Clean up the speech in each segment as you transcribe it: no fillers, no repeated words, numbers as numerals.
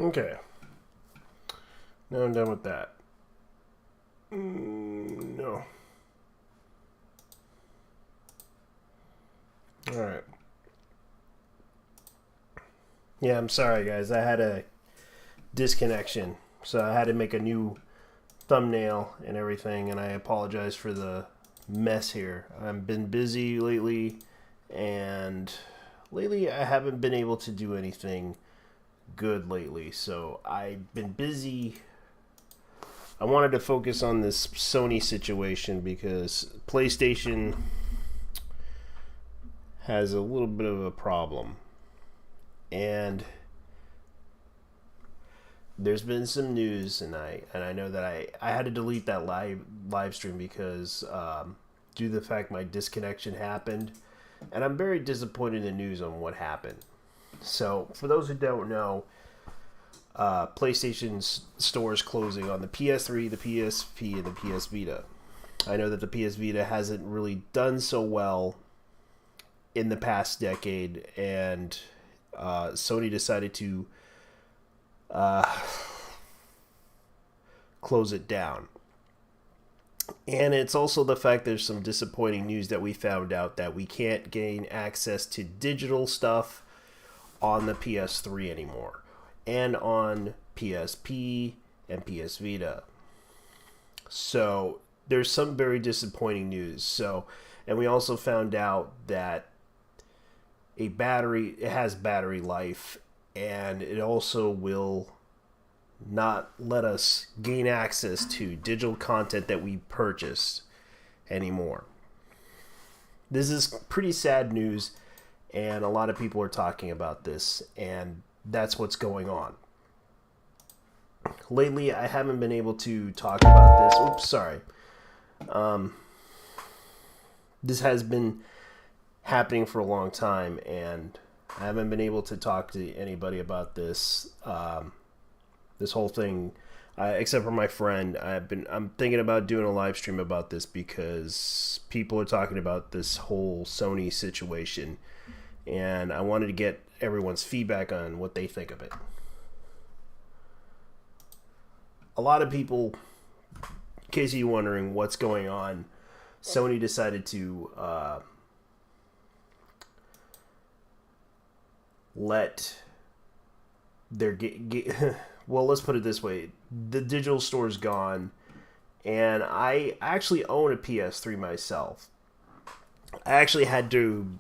Okay. Now I'm done with that. No. Alright. Yeah, I'm sorry, guys. I had a disconnection. So I had to make a new thumbnail and everything, and I apologize for the mess here. I've been busy lately, and lately I haven't been able to do anything good lately. So I've been busy. I wanted to focus on this Sony situation because PlayStation has a little bit of a problem. And there's been some news, and I know that I had to delete that live stream because due to the fact my disconnection happened, and I'm very disappointed in the news on what happened. So for those who don't know, PlayStation's store is closing on the PS3, the PSP, and the PS Vita. I know that the PS Vita hasn't really done so well in the past decade, and Sony decided to close it down. And it's also the fact there's some disappointing news that we found out that we can't gain access to digital stuff on the PS3 anymore, and on PSP and PS Vita. So there's some very disappointing news. So, and we also found out that it has battery life, and it also will not let us gain access to digital content that we purchased anymore. This is pretty sad news, and a lot of people are talking about this, and that's what's going on. Lately, I haven't been able to talk about this. Oops, sorry. This has been happening for a long time, and I haven't been able to talk to anybody about this. This whole thing, except for my friend. I'm thinking about doing a live stream about this because people are talking about this whole Sony situation, and I wanted to get everyone's feedback on what they think of it. A lot of people, in case you're wondering what's going on, Sony decided to let their well, let's put it this way: the digital store's gone, and I actually own a PS3 myself. I actually had to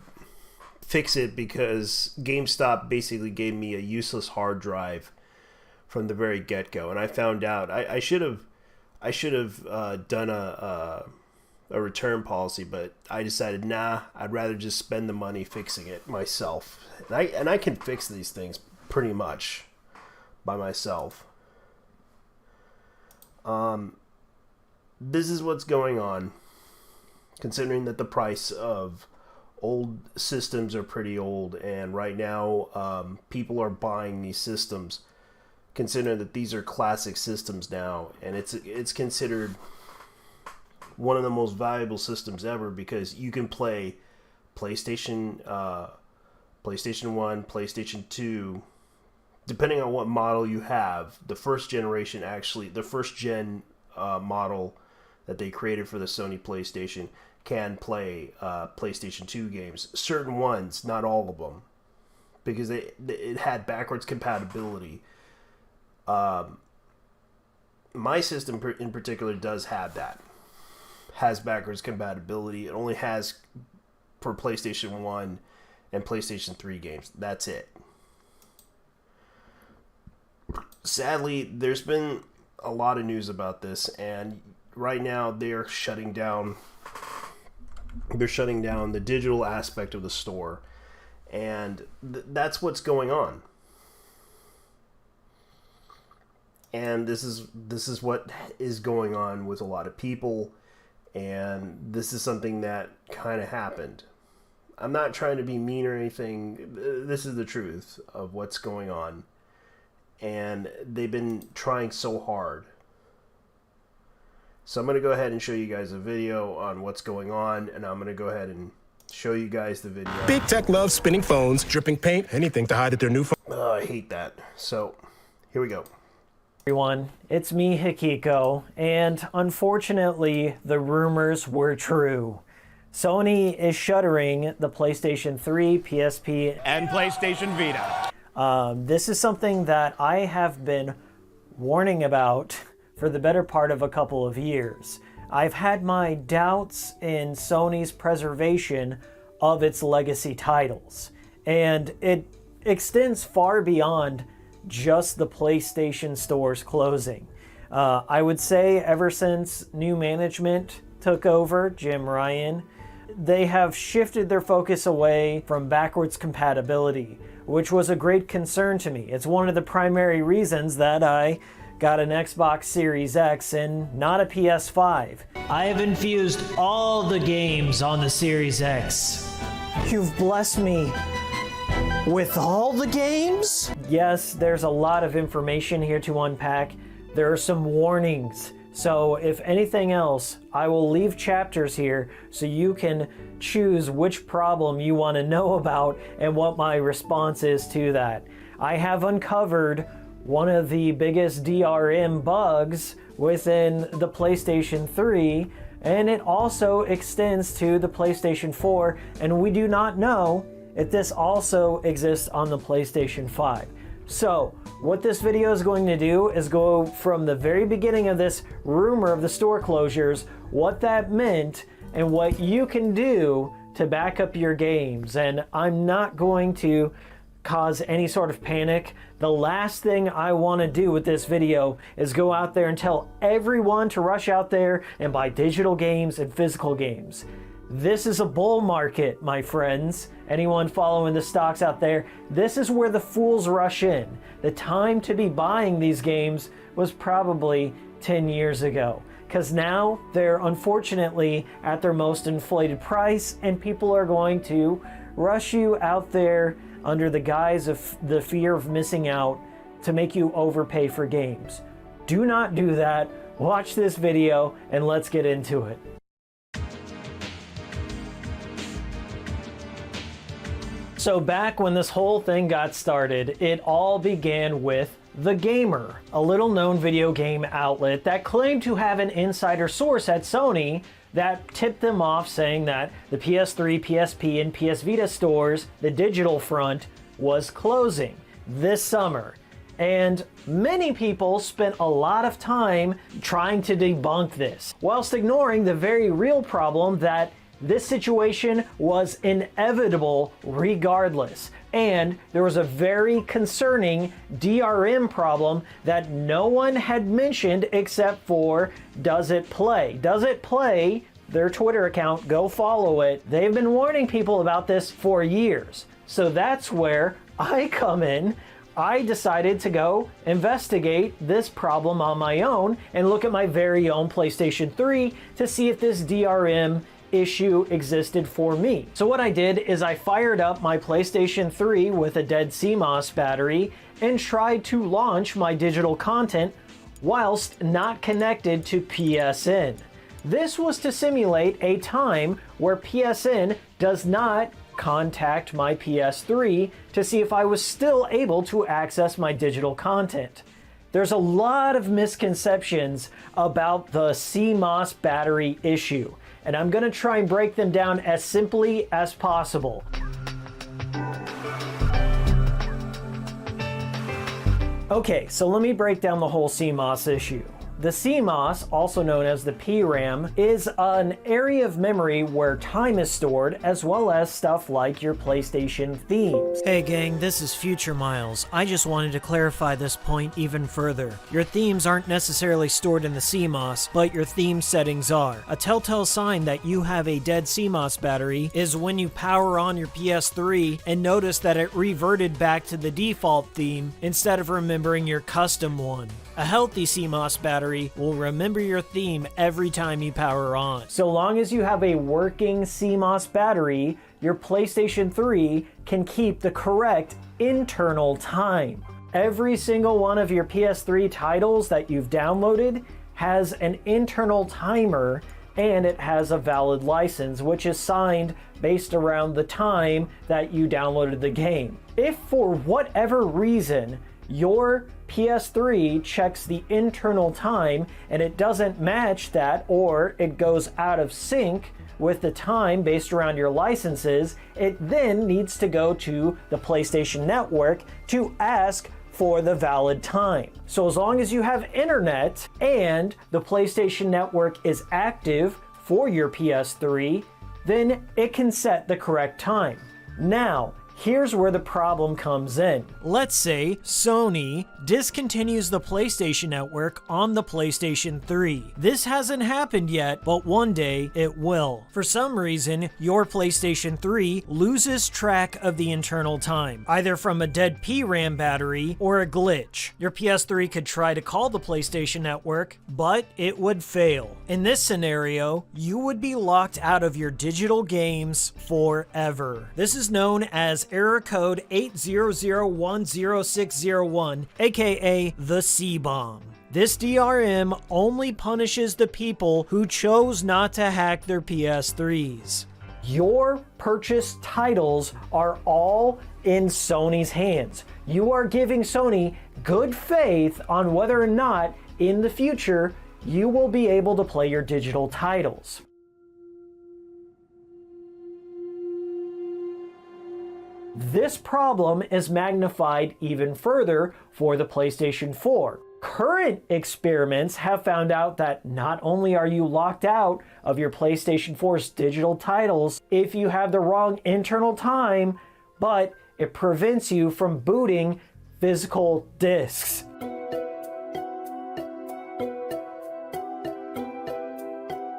fix it because GameStop basically gave me a useless hard drive from the very get-go, and I found out I should have done a return policy, but I decided I'd rather just spend the money fixing it myself, and I can fix these things pretty much by myself. This is what's going on, considering that the price of old systems are pretty old, and right now people are buying these systems, considering that these are classic systems now, and it's considered one of the most valuable systems ever because you can play PlayStation 1, PlayStation 2, depending on what model you have. The first gen model that they created for the Sony PlayStation can play PlayStation 2 games. Certain ones, not all of them, because it had backwards compatibility. My system in particular does have that. Has backwards compatibility. It only has for PlayStation 1 and PlayStation 3 games. That's it. Sadly, there's been a lot of news about this, and right now they're shutting down the digital aspect of the store, and that's what's going on. And this is what is going on with a lot of people, and this is something that kind of happened. I'm not trying to be mean or anything. This is the truth of what's going on. And they've been trying so hard. So I'm going to go ahead and show you guys a video on what's going on, and I'm going to go ahead and show you guys the video. Big Tech loves spinning phones, dripping paint, anything to hide at their new phone. I hate that. So Here we go. Everyone, it's me, Hikiko, and unfortunately, the rumors were true. Sony is shuttering the PlayStation 3, PSP, and PlayStation Vita. This is something that I have been warning about for the better part of a couple of years. I've had my doubts in Sony's preservation of its legacy titles, and it extends far beyond just the PlayStation Store's closing. I would say ever since new management took over, Jim Ryan, they have shifted their focus away from backwards compatibility, which was a great concern to me. It's one of the primary reasons that I got an Xbox Series X and not a PS5. I have infused all the games on the Series X. You've blessed me with all the games? Yes, there's a lot of information here to unpack. There are some warnings. So if anything else, I will leave chapters here so you can choose which problem you want to know about and what my response is to that. I have uncovered one of the biggest DRM bugs within the PlayStation 3, and it also extends to the PlayStation 4, and we do not know if this also exists on the PlayStation 5. So, what this video is going to do is go from the very beginning of this rumor of the store closures, what that meant, and what you can do to back up your games. And I'm not going to cause any sort of panic. The last thing I want to do with this video is go out there and tell everyone to rush out there and buy digital games and physical games. This is a bull market, my friends. Anyone following the stocks out there, this is where the fools rush in. The time to be buying these games was probably 10 years ago, because now they're unfortunately at their most inflated price, and people are going to rush you out there under the guise of the fear of missing out to make you overpay for games. Do not do that. Watch this video and let's get into it. So back when this whole thing got started, it all began with The Gamer, a little known video game outlet that claimed to have an insider source at Sony that tipped them off saying that the PS3, PSP, and PS Vita stores, the digital front, was closing this summer. And many people spent a lot of time trying to debunk this, whilst ignoring the very real problem that this situation was inevitable regardless. And there was a very concerning DRM problem that no one had mentioned except for Does It Play. Does It Play, their Twitter account, go follow it. They've been warning people about this for years. So that's where I come in. I decided to go investigate this problem on my own and look at my very own PlayStation 3 to see if this DRM issue existed for me. So what I did is I fired up my PlayStation 3 with a dead CMOS battery and tried to launch my digital content whilst not connected to PSN. This was to simulate a time where PSN does not contact my PS3 to see if I was still able to access my digital content. There's a lot of misconceptions about the CMOS battery issue, and I'm going to try and break them down as simply as possible. Okay, so let me break down the whole CMOS issue. The CMOS, also known as the PRAM, is an area of memory where time is stored, as well as stuff like your PlayStation themes. Hey gang, this is Future Miles. I just wanted to clarify this point even further. Your themes aren't necessarily stored in the CMOS, but your theme settings are. A telltale sign that you have a dead CMOS battery is when you power on your PS3 and notice that it reverted back to the default theme instead of remembering your custom one. A healthy CMOS battery will remember your theme every time you power on. So long as you have a working CMOS battery, your PlayStation 3 can keep the correct internal time. Every single one of your PS3 titles that you've downloaded has an internal timer, and it has a valid license, which is signed based around the time that you downloaded the game. If for whatever reason your PS3 checks the internal time and it doesn't match that, or it goes out of sync with the time based around your licenses, it then needs to go to the PlayStation Network to ask for the valid time. So as long as you have internet and the PlayStation Network is active for your PS3, then it can set the correct time. Now, here's where the problem comes in. Let's say Sony discontinues the PlayStation Network on the PlayStation 3. This hasn't happened yet, but one day it will. For some reason, your PlayStation 3 loses track of the internal time, either from a dead PRAM battery or a glitch. Your PS3 could try to call the PlayStation Network, but it would fail. In this scenario, you would be locked out of your digital games forever. This is known as error code 800100601, aka the C-bomb. This DRM only punishes the people who chose not to hack their PS3s. Your purchased titles are all in Sony's hands. You are giving Sony good faith on whether or not in the future you will be able to play your digital titles. This problem is magnified even further for the PlayStation 4. Current experiments have found out that not only are you locked out of your PlayStation 4's digital titles if you have the wrong internal time, but it prevents you from booting physical discs.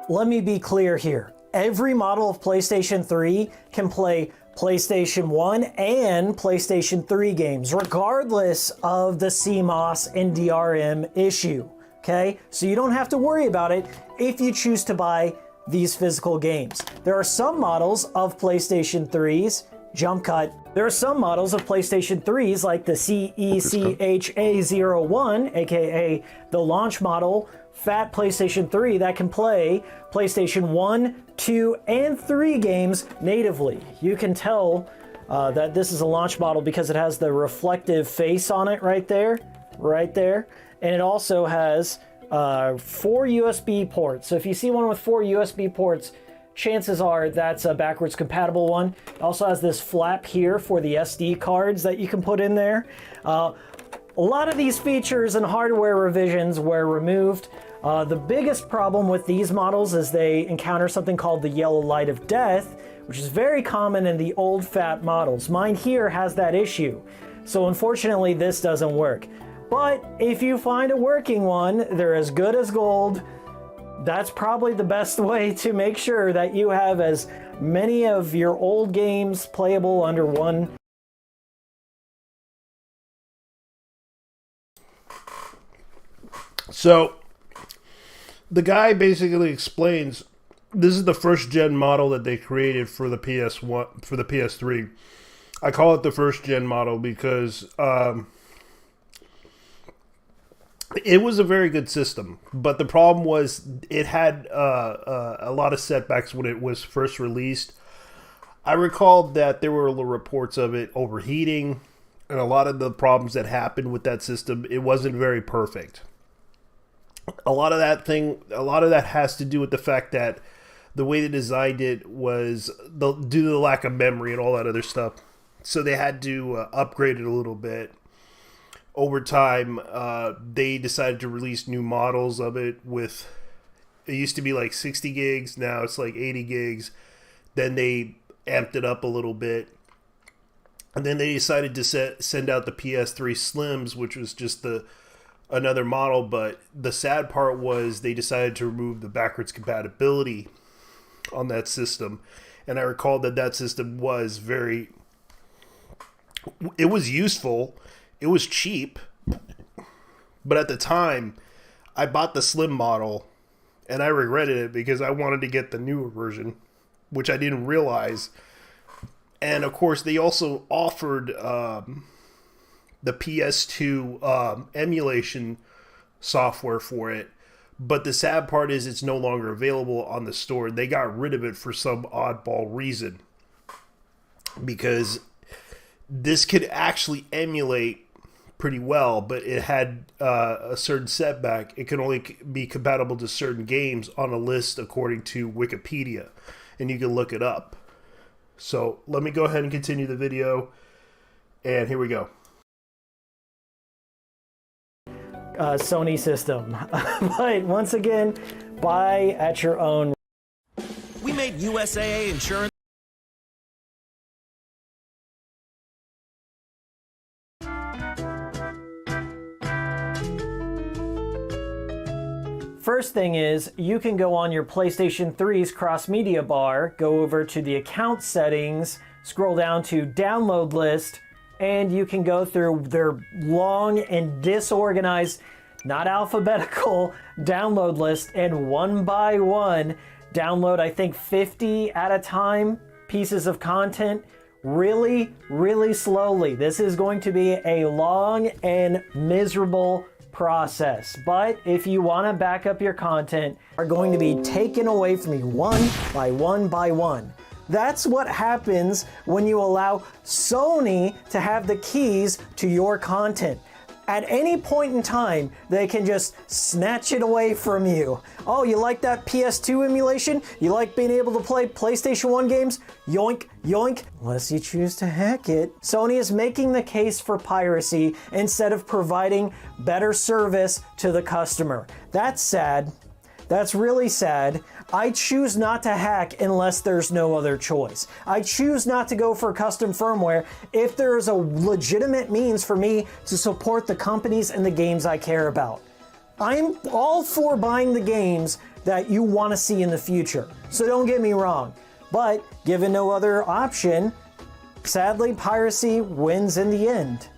Let me be clear here. Every model of PlayStation 3 can play PlayStation 1 and PlayStation 3 games, regardless of the CMOS and DRM issue, okay? So you don't have to worry about it if you choose to buy these physical games. There are some models of PlayStation 3s, jump cut. There are some models of PlayStation 3s like the CECHA01, aka the launch model, fat PlayStation 3 that can play PlayStation 1, 2, and 3 games natively. You can tell that this is a launch model because it has the reflective face on it right there. And it also has 4 USB ports. So if you see one with 4 USB ports, chances are that's a backwards compatible one. It also has this flap here for the SD cards that you can put in there. A lot of these features and hardware revisions were removed. The biggest problem with these models is they encounter something called the yellow light of death, which is very common in the old fat models. Mine here has that issue. So unfortunately, this doesn't work. But if you find a working one, they're as good as gold. That's probably the best way to make sure that you have as many of your old games playable under one. So the guy basically explains this is the first gen model that they created for the PS1 for the PS3. I call it the first gen model because it was a very good system, but the problem was it had a lot of setbacks when it was first released. I recalled that there were reports of it overheating, and a lot of the problems that happened with that system, it wasn't very perfect. A lot of that has to do with the fact that the way they designed it was due to the lack of memory and all that other stuff. So they had to upgrade it a little bit. Over time, they decided to release new models of it with, it used to be like 60 gigs, now it's like 80 gigs. Then they amped it up a little bit. And then they decided to send out the PS3 Slims, which was just another model, but the sad part was they decided to remove the backwards compatibility on that system. And I recall that system was it was useful, it was cheap, but at the time I bought the slim model and I regretted it because I wanted to get the newer version, which I didn't realize. And of course they also offered the PS2 emulation software for it, but the sad part is it's no longer available on the store. They got rid of it for some oddball reason, because this could actually emulate pretty well, but it had a certain setback. It can only be compatible to certain games on a list according to Wikipedia, and you can look it up. So let me go ahead and continue the video, and here we go. Sony system. But once again, buy at your own. We made USAA insurance. First thing is, you can go on your PlayStation 3's cross-media bar, go over to the account settings, scroll down to download list, and you can go through their long and disorganized, not alphabetical, download list, and one by one download, I think, 50 at a time pieces of content really, really slowly. This is going to be a long and miserable process, but if you want to back up your content, are going to be taken away from you one by one by one. That's what happens when you allow Sony to have the keys to your content. At any point in time, they can just snatch it away from you. Oh, you like that PS2 emulation? You like being able to play PlayStation 1 games? Yoink, yoink, unless you choose to hack it. Sony is making the case for piracy instead of providing better service to the customer. That's sad. That's really sad. I choose not to hack unless there's no other choice. I choose not to go for custom firmware if there is a legitimate means for me to support the companies and the games I care about. I'm all for buying the games that you want to see in the future, so don't get me wrong. But given no other option, sadly, piracy wins in the end.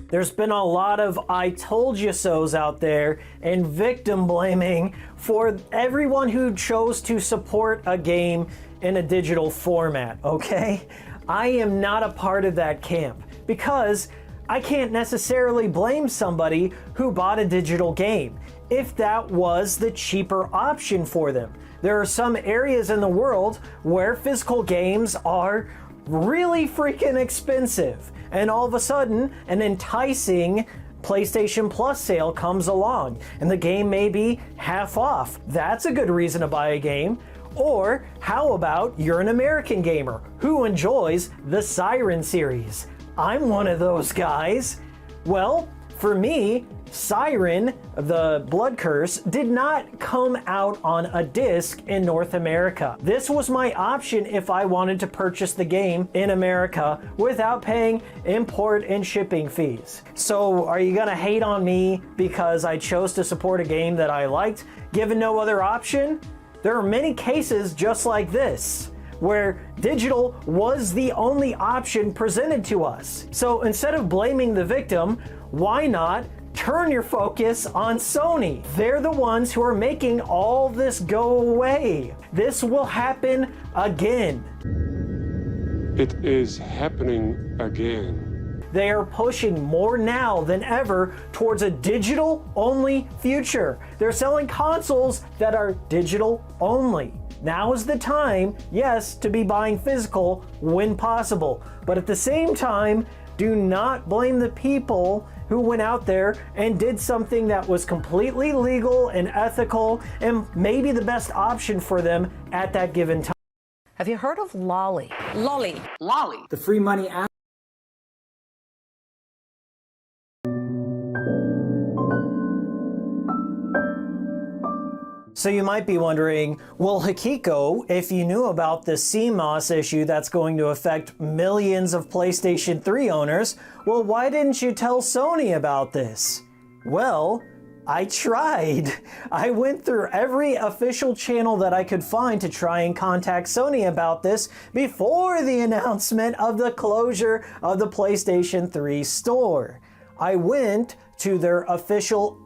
There's been a lot of I told you so's out there and victim blaming for everyone who chose to support a game in a digital format, okay? I am not a part of that camp because I can't necessarily blame somebody who bought a digital game if that was the cheaper option for them. There are some areas in the world where physical games are really freaking expensive, and all of a sudden an enticing PlayStation Plus sale comes along and the game may be half off. That's a good reason to buy a game. Or how about you're an American gamer who enjoys the Siren series? I'm one of those guys. Well, for me, Siren, the Blood Curse, did not come out on a disc in North America. This was my option if I wanted to purchase the game in America without paying import and shipping fees. So are you gonna hate on me because I chose to support a game that I liked, given no other option? There are many cases just like this, where digital was the only option presented to us. So instead of blaming the victim, why not turn your focus on Sony? They're the ones who are making all this go away. This will happen again. It is happening again. They are pushing more now than ever towards a digital-only future. They're selling consoles that are digital-only. Now is the time, yes, to be buying physical when possible. But at the same time, do not blame the people who went out there and did something that was completely legal and ethical and maybe the best option for them at that given time. Have you heard of Lolly? Lolly. The free money app. So you might be wondering, well, Hikiko, if you knew about the CMOS issue that's going to affect millions of PlayStation 3 owners, well, why didn't you tell Sony about this? Well, I tried. I went through every official channel that I could find to try and contact Sony about this before the announcement of the closure of the PlayStation 3 store. I went to their official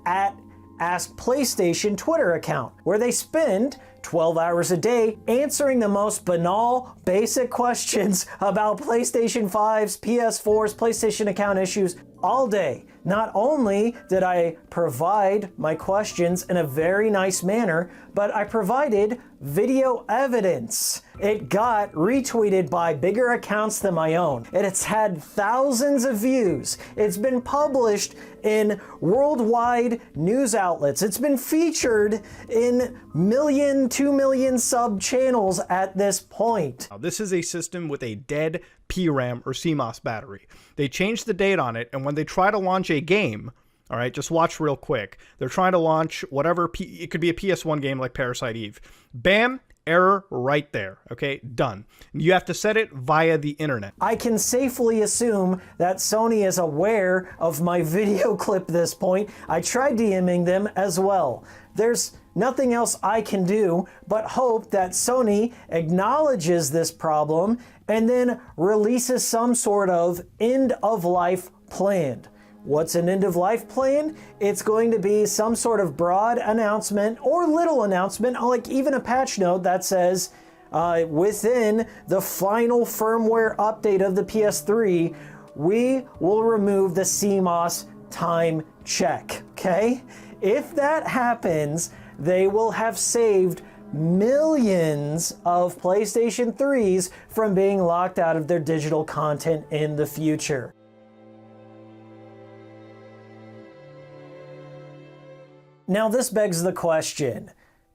Ask PlayStation Twitter account, where they spend 12 hours a day answering the most banal, basic questions about PlayStation 5's, PS4's, PlayStation account issues all day. Not only did I provide my questions in a very nice manner, but I provided video evidence. It got retweeted by bigger accounts than my own. It's had thousands of views. It's been published in worldwide news outlets. It's been featured in 2 million sub channels at this point. Now, this is a system with a dead PRAM or CMOS battery. They changed the date on it, and when they try to launch a game, all right, just watch real quick. They're trying to launch whatever, it could be a PS1 game like Parasite Eve. Bam, error right there, okay, done. You have to set it via the internet. I can safely assume that Sony is aware of my video clip at this point. I tried DMing them as well. There's nothing else I can do but hope that Sony acknowledges this problem and then releases some sort of end-of-life plan. What's an end-of-life plan? It's going to be some sort of broad announcement or little announcement, like even a patch note that says, within the final firmware update of the PS3, we will remove the CMOS time check, okay? If that happens, they will have saved millions of PlayStation 3s from being locked out of their digital content in the future. Now this begs the question,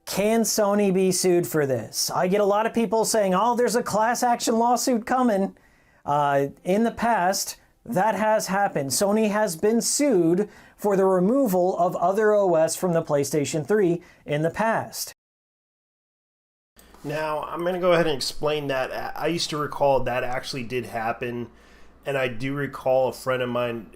can Sony be sued for this? I get a lot of people saying, oh, there's a class action lawsuit coming. In the past, that has happened. Sony has been sued for the removal of other OS from the PlayStation 3 in the past. Now, I'm going to go ahead and explain that. I used to recall that actually did happen, and I do recall a friend of mine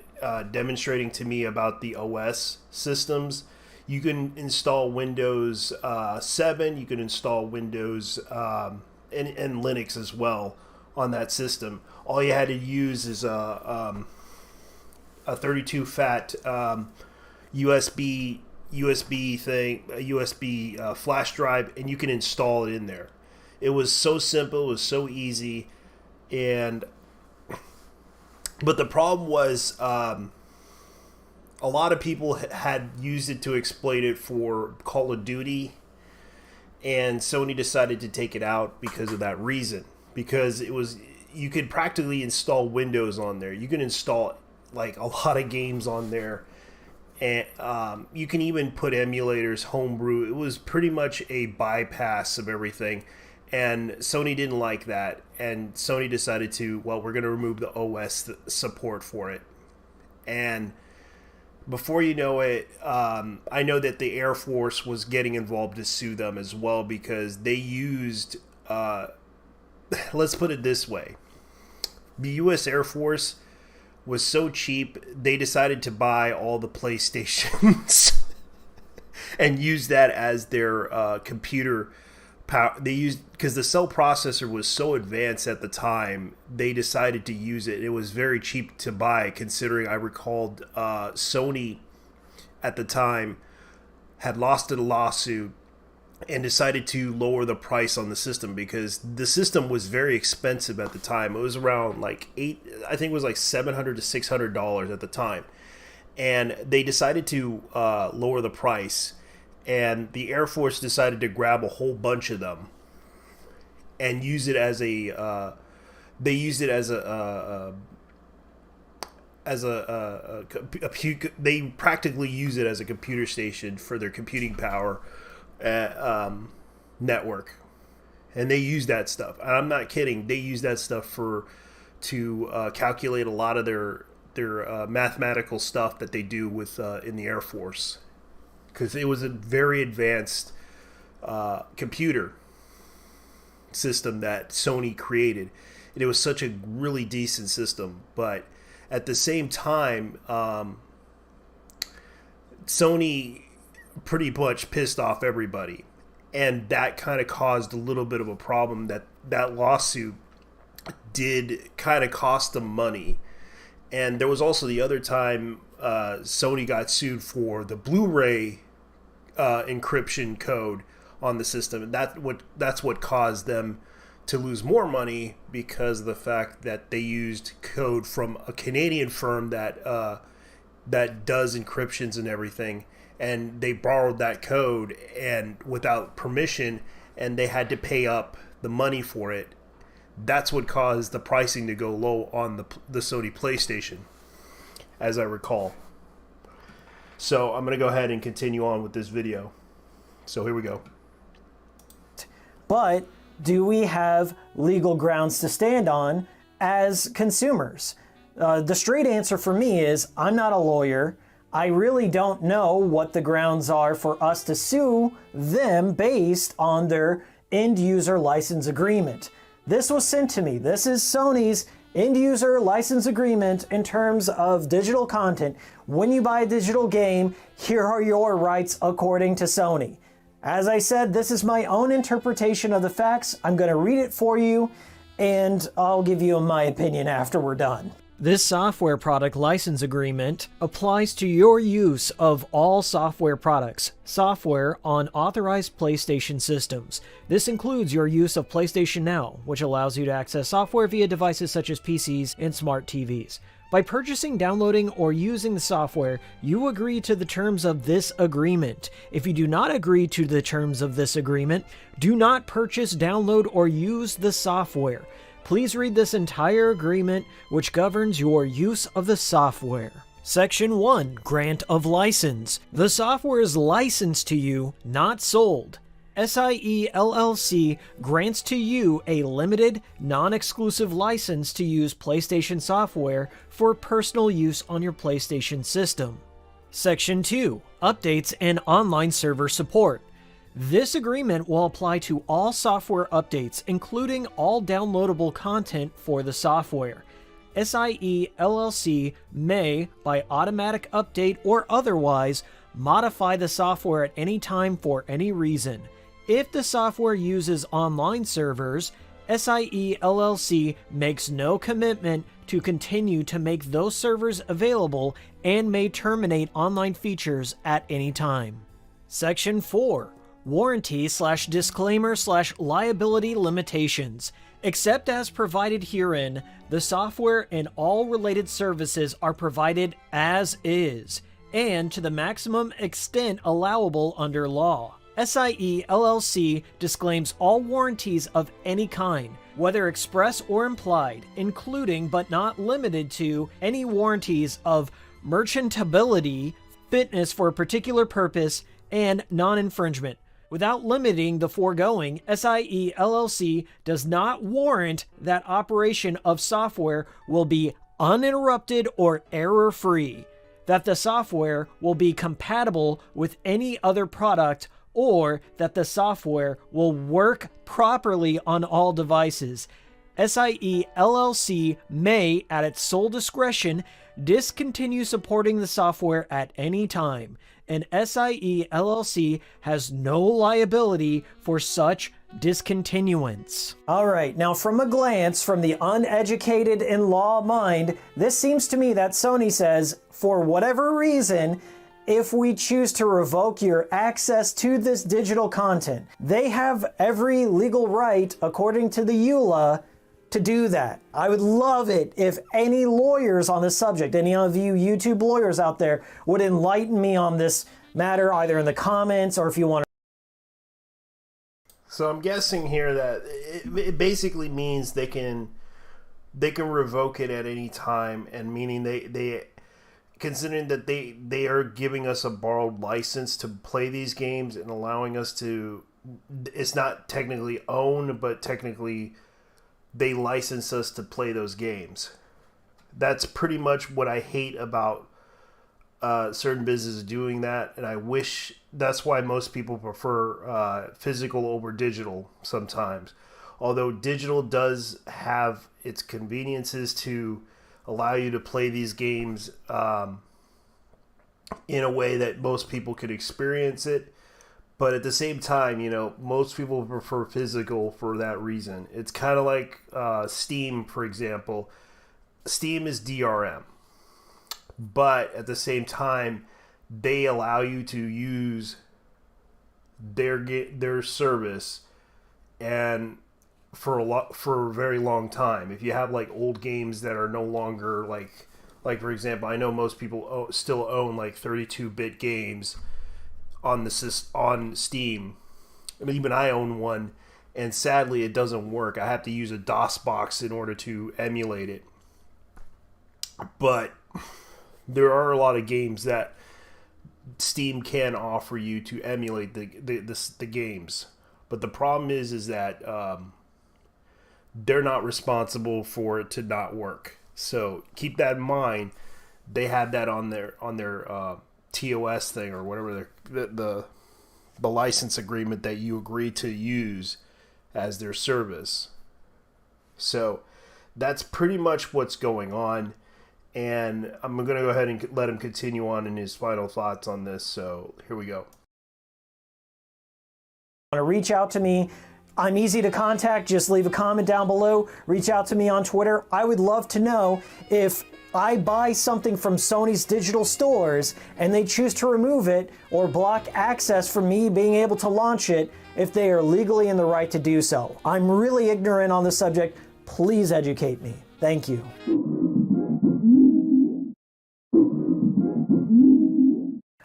demonstrating to me about the OS systems. You can install Windows 7, you can install Windows and Linux as well on that system. All you had to use is a 32 fat USB thing, a USB flash drive, and you can install it in there. It was so simple, it was so easy, but the problem was a lot of people had used it to exploit it for Call of Duty, and Sony decided to take it out because of that reason. Because you could practically install Windows on there. You can install like a lot of games on there, and you can even put emulators, homebrew. It was pretty much a bypass of everything, and Sony didn't like that. And Sony decided to, well, we're going to remove the OS support for it, and before you know it, I know that the Air Force was getting involved to sue them as well because they used, let's put it this way, the U.S. Air Force was so cheap, they decided to buy all the PlayStations and use that as their computer power. They used, because the cell processor was so advanced at the time, they decided to use it. It was very cheap to buy, considering I recalled Sony at the time had lost a lawsuit and decided to lower the price on the system because the system was very expensive at the time. It was around like I think it was like $700 to $600 at the time, and they decided to lower the price. And the Air Force decided to grab a whole bunch of them and use it as they practically use it as a computer station for their computing power network. And they use that stuff. And I'm not kidding. They use that stuff to calculate a lot of their mathematical stuff that they do with in the Air Force. Because it was a very advanced computer system that Sony created. And it was such a really decent system. But at the same time, Sony pretty much pissed off everybody. And that kind of caused a little bit of a problem. That lawsuit did kind of cost them money. And there was also the other time Sony got sued for the Blu-ray encryption code on the system, and that's what caused them to lose more money, because of the fact that they used code from a Canadian firm that that does encryptions and everything, and they borrowed that code and without permission, and they had to pay up the money for it. That's what caused the pricing to go low on the Sony PlayStation, as I recall. So I'm going to go ahead and continue on with this video. So here we go. But do we have legal grounds to stand on as consumers? The straight answer for me is I'm not a lawyer. I really don't know what the grounds are for us to sue them based on their end user license agreement. This was sent to me. This is Sony's end user license agreement in terms of digital content. When you buy a digital game, here are your rights according to Sony. As I said, this is my own interpretation of the facts. I'm going to read it for you, and I'll give you my opinion after we're done. This software product license agreement applies to your use of all software products, software on authorized PlayStation systems. This includes your use of PlayStation Now, which allows you to access software via devices such as PCs and smart TVs. By purchasing, downloading, or using the software, you agree to the terms of this agreement. If you do not agree to the terms of this agreement, do not purchase, download, or use the software. Please read this entire agreement, which governs your use of the software. Section 1. Grant of License. The software is licensed to you, not sold. SIE LLC grants to you a limited, non-exclusive license to use PlayStation software for personal use on your PlayStation system. Section 2. Updates and online server support. This agreement will apply to all software updates, including all downloadable content for the software. SIE LLC may, by automatic update or otherwise, modify the software at any time for any reason. If the software uses online servers, SIE LLC makes no commitment to continue to make those servers available and may terminate online features at any time. Section 4. Warranty/disclaimer/liability limitations. Except as provided herein, the software and all related services are provided as is, and to the maximum extent allowable under law. SIE LLC disclaims all warranties of any kind, whether express or implied, including but not limited to any warranties of merchantability, fitness for a particular purpose, and non-infringement. Without limiting the foregoing, SIE LLC does not warrant that operation of software will be uninterrupted or error-free, that the software will be compatible with any other product, or that the software will work properly on all devices. SIE LLC may, at its sole discretion, discontinue supporting the software at any time, and SIE LLC has no liability for such discontinuance. All right, now from a glance from the uneducated in law mind, this seems to me that Sony says, for whatever reason, if we choose to revoke your access to this digital content, they have every legal right, according to the EULA, to do that. I would love it if any lawyers on this subject, any of you YouTube lawyers out there, would enlighten me on this matter, either in the comments or if you want to. So I'm guessing here that it basically means they can revoke it at any time, and meaning they considering that they are giving us a borrowed license to play these games and allowing us to, it's not technically own, but technically they license us to play those games. That's pretty much what I hate about certain businesses doing that, and I wish that's why most people prefer physical over digital sometimes. Although digital does have its conveniences to allow you to play these games in a way that most people could experience it. But at the same time, you know, most people prefer physical for that reason. It's kind of like Steam, for example. Steam is DRM. But at the same time, they allow you to use their service and for a very long time. If you have like old games that are no longer like Like, for example, I know most people still own like 32-bit games on on Steam. I mean, even I own one, and sadly it doesn't work. I have to use a DOS box in order to emulate it. But there are a lot of games that Steam can offer you to emulate the games. But the problem is that they're not responsible for it to not work. So keep that in mind. They had that on their TOS thing, or whatever the license agreement that you agree to use as their service. So that's pretty much what's going on. And I'm going to go ahead and let him continue on in his final thoughts on this. So here we go. Want to reach out to me, I'm easy to contact. Just leave a comment down below. Reach out to me on Twitter. I would love to know if I buy something from Sony's digital stores and they choose to remove it or block access from me being able to launch it, if they are legally in the right to do so. I'm really ignorant on the subject. Please educate me. Thank you.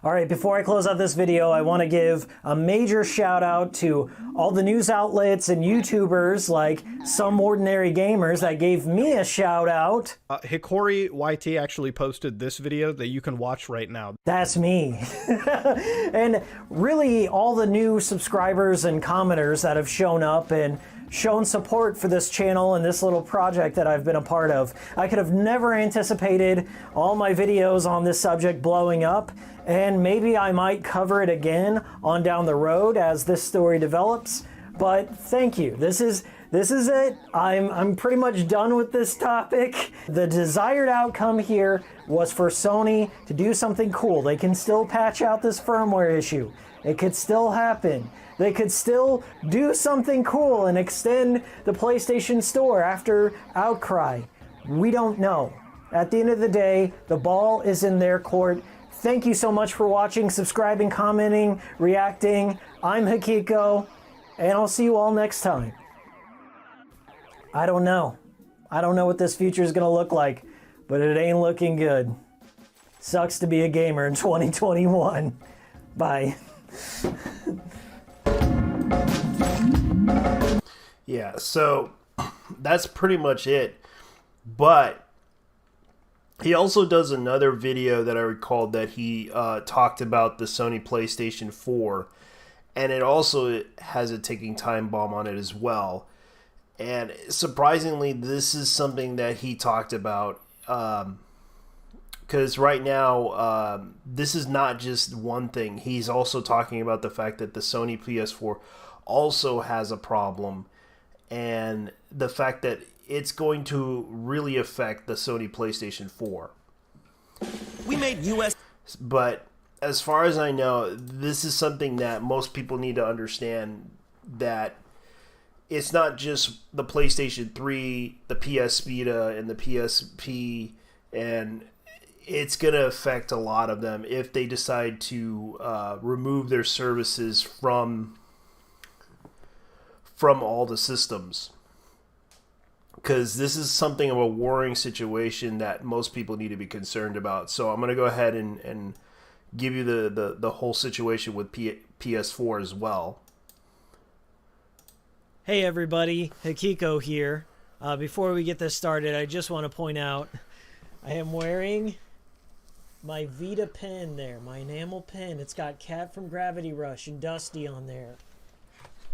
All right, before I close out this video, I want to give a major shout out to all the news outlets and YouTubers like Some Ordinary Gamers that gave me a shout out. Hikori YT actually posted this video that you can watch right now. That's me. And really all the new subscribers and commenters that have shown up and shown support for this channel and this little project that I've been a part of. I could have never anticipated all my videos on this subject blowing up, and maybe I might cover it again on down the road as this story develops, but thank you. This is it. I'm pretty much done with this topic. The desired outcome here was for Sony to do something cool. They can still patch out this firmware issue. It could still happen. They could still do something cool and extend the PlayStation Store after outcry. We don't know. At the end of the day, the ball is in their court. Thank you so much for watching, subscribing, commenting, reacting. I'm Hikiko, and I'll see you all next time. I don't know. I don't know what this future is going to look like, but it ain't looking good. Sucks to be a gamer in 2021. Bye. Yeah, so that's pretty much it. But he also does another video that I recalled that he talked about the Sony PlayStation 4, and it also has a ticking time bomb on it as well. And surprisingly, this is something that he talked about, because right now, this is not just one thing. He's also talking about the fact that the Sony PS4 also has a problem, and the fact that it's going to really affect the Sony PlayStation 4. We made US. But as far as I know, this is something that most people need to understand, that it's not just the PlayStation 3, the PS Vita, and the PSP, and it's going to affect a lot of them if they decide to remove their services from all the systems. Because this is something of a worrying situation that most people need to be concerned about. So I'm going to go ahead and give you the whole situation with PS4 as well. Hey everybody, Hikiko here. Before we get this started, I just want to point out I am wearing my Vita pen there, my enamel pen. It's got Cat from Gravity Rush and Dusty on there.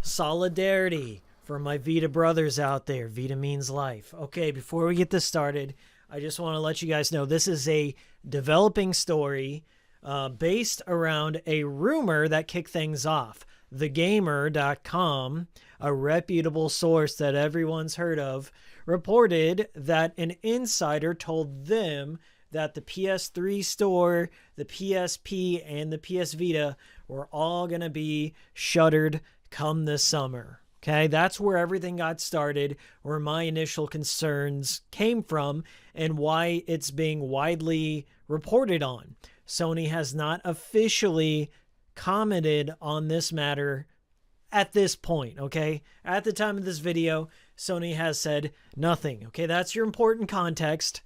Solidarity for my Vita brothers out there. Vita means life. Okay, before we get this started, I just want to let you guys know this is a developing story based around a rumor that kicked things off. TheGamer.com, a reputable source that everyone's heard of, reported that an insider told them that the PS3 store, the PSP, and the PS Vita were all going to be shuttered come this summer. Okay, that's where everything got started, where my initial concerns came from, and why it's being widely reported on. Sony has not officially commented on this matter at this point, okay? At the time of this video, Sony has said nothing, okay? That's your important context.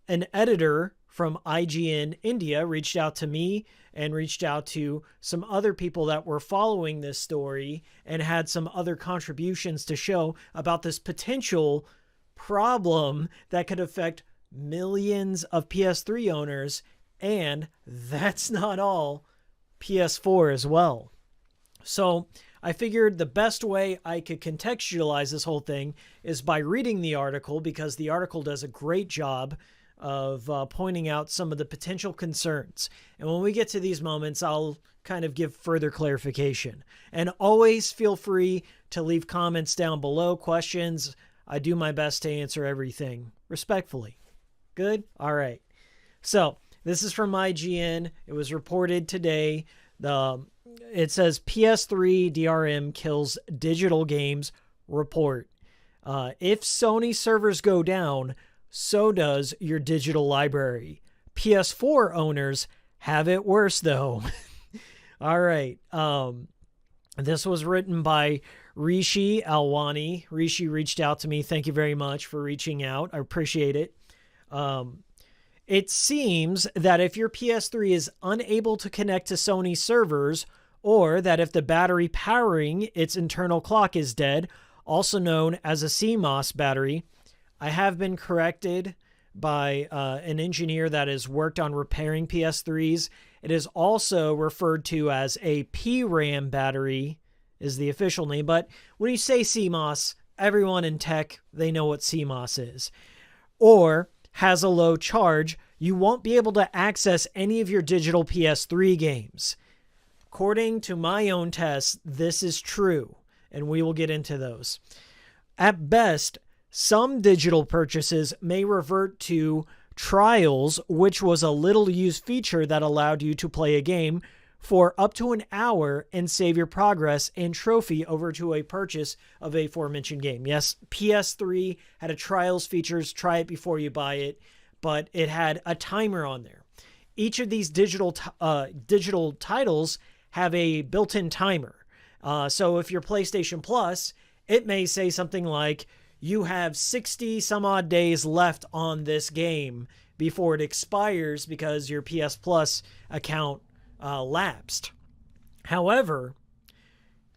an editor from IGN India reached out to me and reached out to some other people that were following this story and had some other contributions to show about this potential problem that could affect millions of PS3 owners. And that's not all, PS4 as well. So I figured the best way I could contextualize this whole thing is by reading the article, because the article does a great job of pointing out some of the potential concerns. And when we get to these moments, I'll kind of give further clarification. And always feel free to leave comments down below, questions. I do my best to answer everything respectfully. Good? All right. So this is from IGN. It was reported today. It says PS3 DRM kills digital games report. If Sony servers go down, so does your digital library. PS4 owners have it worse, though. All right. This was written by Rishi Alwani. Rishi reached out to me. Thank you very much for reaching out. I appreciate it. It seems that if your PS3 is unable to connect to Sony servers, or that if the battery powering its internal clock is dead, also known as a CMOS battery, I have been corrected by an engineer that has worked on repairing PS3s. It is also referred to as a PRAM battery, is the official name. But when you say CMOS, everyone in tech, they know what CMOS is. Or has a low charge, you won't be able to access any of your digital PS3 games. According to my own tests, this is true, and we will get into those. At best, some digital purchases may revert to Trials, which was a little used feature that allowed you to play a game for up to an hour and save your progress and trophy over to a purchase of a aforementioned game. Yes, PS3 had a Trials features, try it before you buy it, but it had a timer on there. Each of these digital titles have a built-in timer. So if you're PlayStation Plus, it may say something like, you have 60 some odd days left on this game before it expires because your PS Plus account lapsed. However,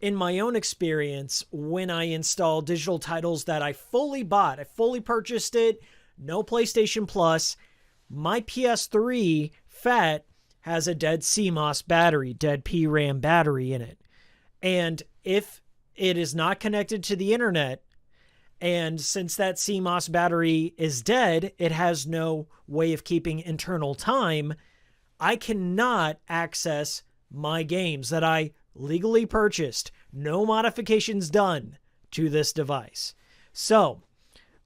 in my own experience, when I install digital titles that I fully bought, I fully purchased it, no PlayStation Plus, my PS3 FAT has a dead CMOS battery, dead PRAM battery in it. And if it is not connected to the internet, and since that CMOS battery is dead, it has no way of keeping internal time, I cannot access my games that I legally purchased. No modifications done to this device. So,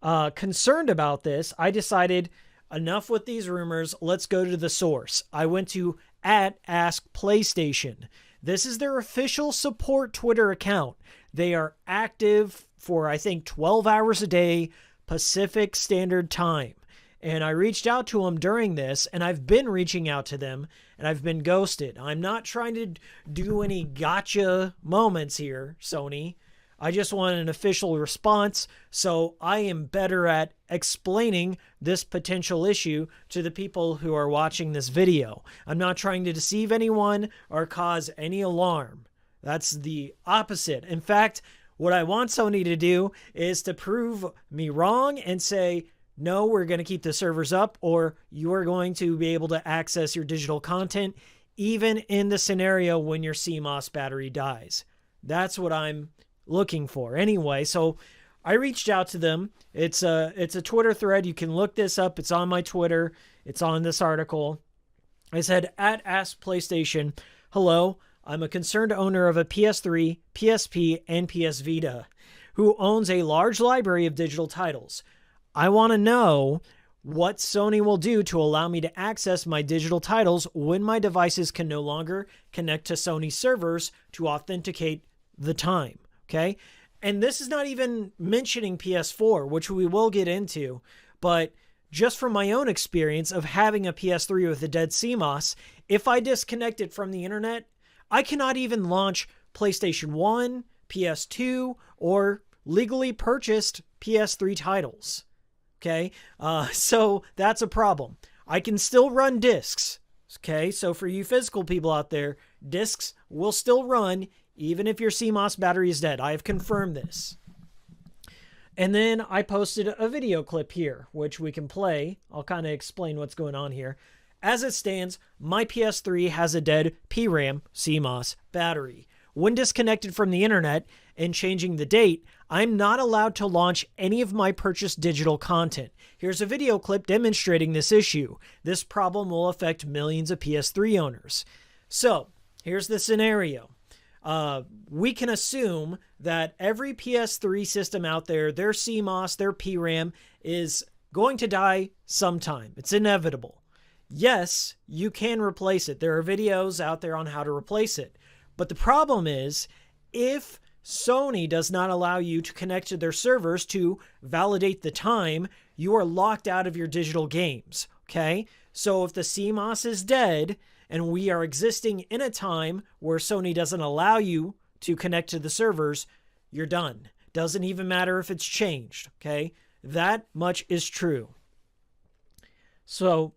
concerned about this, I decided enough with these rumors. Let's go to the source. I went to @AskPlayStation. This is their official support Twitter account. They are active for, I think, 12 hours a day, Pacific Standard Time. And I reached out to them during this, and I've been reaching out to them, and I've been ghosted. I'm not trying to do any gotcha moments here, Sony. I just want an official response, so I am better at explaining this potential issue to the people who are watching this video. I'm not trying to deceive anyone or cause any alarm. That's the opposite. In fact, what I want Sony to do is to prove me wrong and say, no, we're going to keep the servers up, or you are going to be able to access your digital content even in the scenario when your CMOS battery dies. That's what I'm looking for. Anyway, so I reached out to them. It's a Twitter thread. You can look this up. It's on my Twitter. It's on this article. I said, @AskPlayStation, hello, I'm a concerned owner of a PS3, PSP, and PS Vita who owns a large library of digital titles. I want to know what Sony will do to allow me to access my digital titles when my devices can no longer connect to Sony servers to authenticate the time. Okay? And this is not even mentioning PS4, which we will get into, but just from my own experience of having a PS3 with a dead CMOS, if I disconnect it from the internet, I cannot even launch PlayStation 1, PS2, or legally purchased PS3 titles. Okay, so that's a problem. I can still run discs. Okay, so for you physical people out there, discs will still run even if your CMOS battery is dead. I have confirmed this. And then I posted a video clip here, which we can play. I'll kind of explain what's going on here. As it stands, my PS3 has a dead PRAM CMOS battery. When disconnected from the internet and changing the date, I'm not allowed to launch any of my purchased digital content. Here's a video clip demonstrating this issue. This problem will affect millions of PS3 owners. So, here's the scenario. We can assume that every PS3 system out there, their CMOS, their PRAM, is going to die sometime. It's inevitable. Yes, you can replace it. There are videos out there on how to replace it. But the problem is, if Sony does not allow you to connect to their servers to validate the time, you are locked out of your digital games, okay? So if the CMOS is dead and we are existing in a time where Sony doesn't allow you to connect to the servers, you're done. Doesn't even matter if it's changed, okay? That much is true. So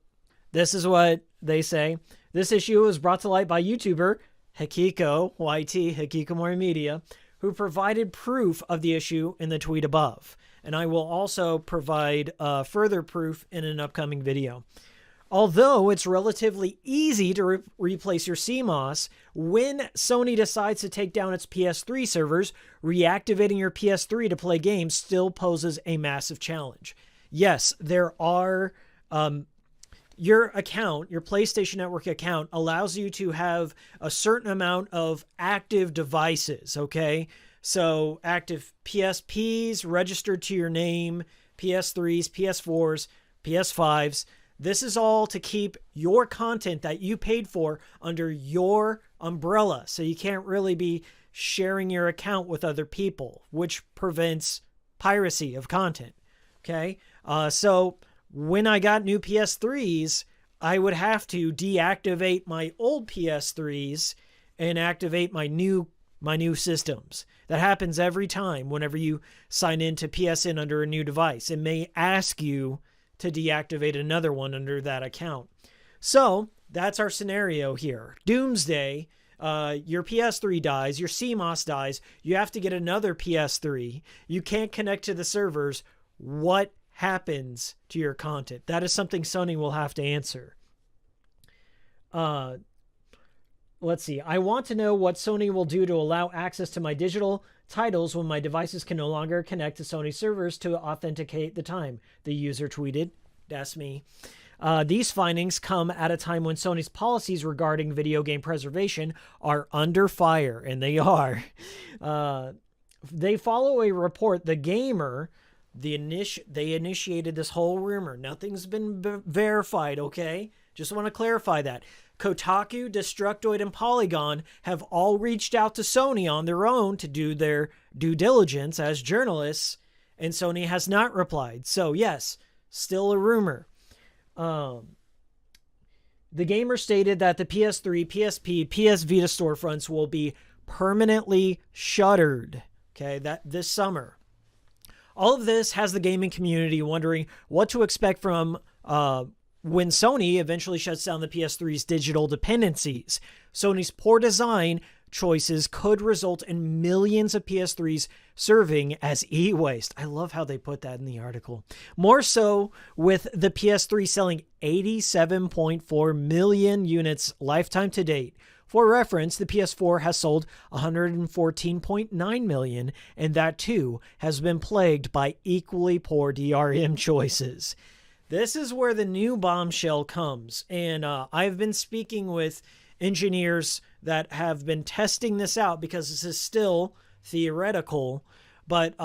this is what they say. This issue was brought to light by YouTuber Hekiko, YT, Hikikomori Media, who provided proof of the issue in the tweet above. And I will also provide further proof in an upcoming video. Although it's relatively easy to replace your CMOS, when Sony decides to take down its PS3 servers, reactivating your PS3 to play games still poses a massive challenge. Yes, there are... your account, your PlayStation Network account, allows you to have a certain amount of active devices, okay? So active PSPs registered to your name, PS3s, PS4s, PS5s. This is all to keep your content that you paid for under your umbrella. So you can't really be sharing your account with other people, which prevents piracy of content, okay? So when I got new PS3s, I would have to deactivate my old PS3s and activate my new systems. That happens every time whenever you sign into PSN under a new device. It may ask you to deactivate another one under that account. So that's our scenario here. Doomsday, your PS3 dies, your CMOS dies, you have to get another PS3. You can't connect to the servers. What happens to your content? That is something Sony will have to answer. Let's see. I want to know what Sony will do to allow access to my digital titles when my devices can no longer connect to Sony servers to authenticate the time, the user tweeted. That's me. These findings come at a time when Sony's policies regarding video game preservation are under fire, and they are. They follow a report, The Gamer. They initiated this whole rumor. Nothing's been verified, okay? Just want to clarify that. Kotaku, Destructoid, and Polygon have all reached out to Sony on their own to do their due diligence as journalists, and Sony has not replied. So, yes, still a rumor. The Gamer stated that the PS3, PSP, PS Vita storefronts will be permanently shuttered, okay, this summer. All of this has the gaming community wondering what to expect from when Sony eventually shuts down the PS3's digital dependencies. Sony's poor design choices could result in millions of PS3s serving as e-waste. I love how they put that in the article. More so with the PS3 selling 87.4 million units lifetime to date. For reference, the PS4 has sold 114.9 million, and that too has been plagued by equally poor DRM choices. This is where the new bombshell comes, and I've been speaking with engineers that have been testing this out because this is still theoretical, but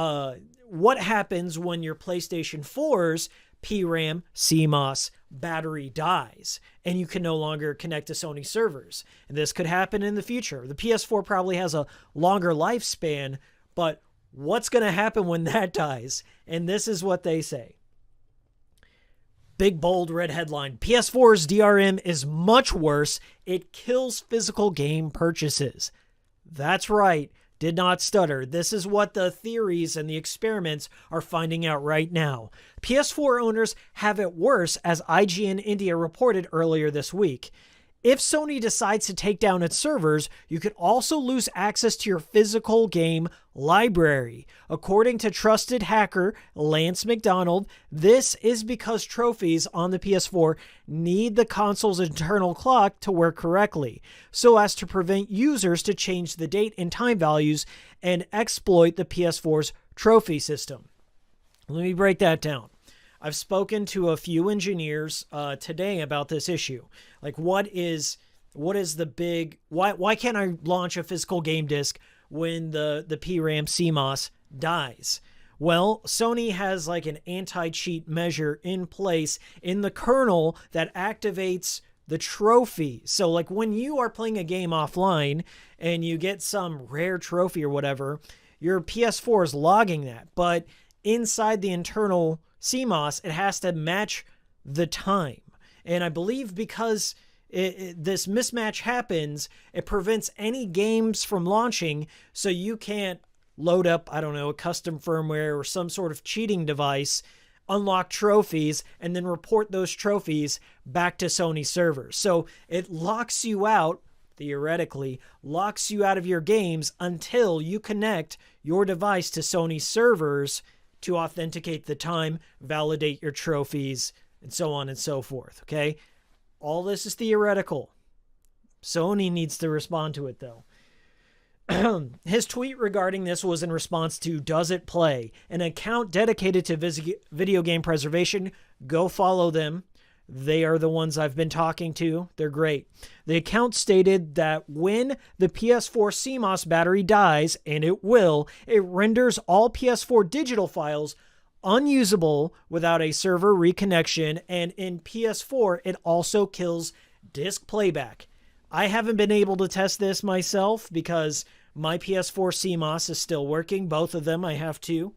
what happens when your PlayStation 4's PRAM CMOS battery dies and you can no longer connect to Sony servers? And this could happen in the future. The PS4 probably has a longer lifespan, but what's going to happen when that dies? And this is what they say. Big, bold, red headline. PS4's DRM is much worse. It kills physical game purchases. That's right. did not stutter. This is what the theories and the experiments are finding out right now. PS4 owners have it worse, as IGN India reported earlier this week. If Sony decides to take down its servers, you could also lose access to your physical game library. According to trusted hacker Lance McDonald, this is because trophies on the PS4 need the console's internal clock to work correctly, so as to prevent users to change the date and time values and exploit the PS4's trophy system. Let me break that down. I've spoken to a few engineers today about this issue. Like, what is the big... Why can't I launch a physical game disc when the PRAM CMOS dies? Well, Sony has like an anti-cheat measure in place in the kernel that activates the trophy. So like when you are playing a game offline and you get some rare trophy or whatever, your PS4 is logging that. But inside the internal CMOS, it has to match the time. And I believe because this mismatch happens, it prevents any games from launching, so you can't load up, I don't know, a custom firmware or some sort of cheating device, unlock trophies, and then report those trophies back to Sony servers. So it locks you out, theoretically, locks you out of your games until you connect your device to Sony servers to authenticate the time, validate your trophies, and so on and so forth, okay? All this is theoretical. Sony needs to respond to it, though. His tweet regarding this was in response to Does It Play, an account dedicated to video game preservation. Go follow them. They are the ones I've been talking to. They're great. The account stated that when the PS4 CMOS battery dies, and it will, it renders all PS4 digital files unusable without a server reconnection, and in PS4, it also kills disk playback. I haven't been able to test this myself because my PS4 CMOS is still working. Both of them, I have two.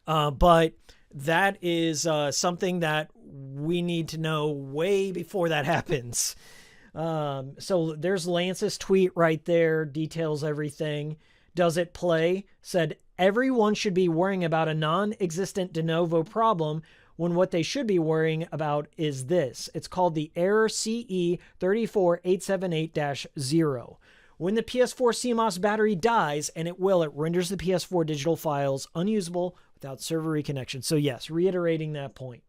But that is something that we need to know way before that happens. So there's Lance's tweet right there, details everything. Does It Play said, everyone should be worrying about a non-existent de novo problem when what they should be worrying about is this. It's called the error CE 34878-0. When the PS4 CMOS battery dies, and it will, it renders the PS4 digital files unusable without server reconnection. So yes, reiterating that point.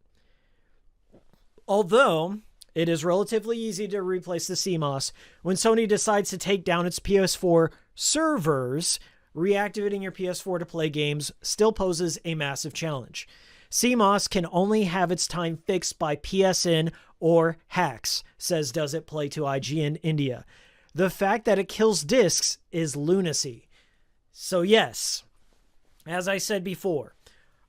Although it is relatively easy to replace the CMOS, when Sony decides to take down its PS4 servers, reactivating your PS4 to play games still poses a massive challenge. CMOS can only have its time fixed by PSN or hacks, says Does It Play to IGN India. The fact that it kills disks is lunacy. So yes, as I said before,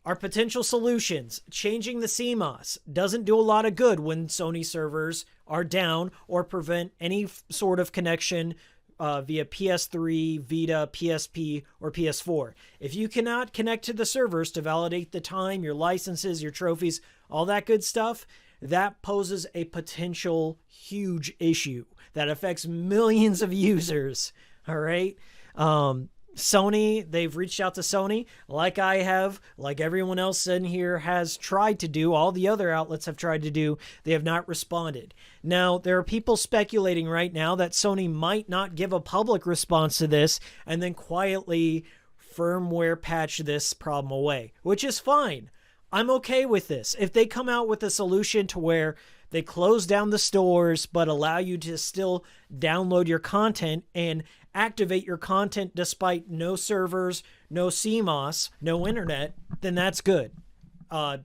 our potential solutions, changing the CMOS doesn't do a lot of good when Sony servers are down or prevent any sort of connection via PS3, Vita, PSP, or PS4. If you cannot connect to the servers to validate the time, your licenses, your trophies, all that good stuff, that poses a potential huge issue that affects millions of users. All right. Sony, they've reached out to Sony like I have, like everyone else in here has tried to do. All the other outlets have tried to do. They have not responded. Now, there are people speculating right now that Sony might not give a public response to this and then quietly firmware patch this problem away, which is fine. I'm okay with this. If they come out with a solution to where they close down the stores but allow you to still download your content and activate your content despite no servers, no CMOS, no internet, then that's good.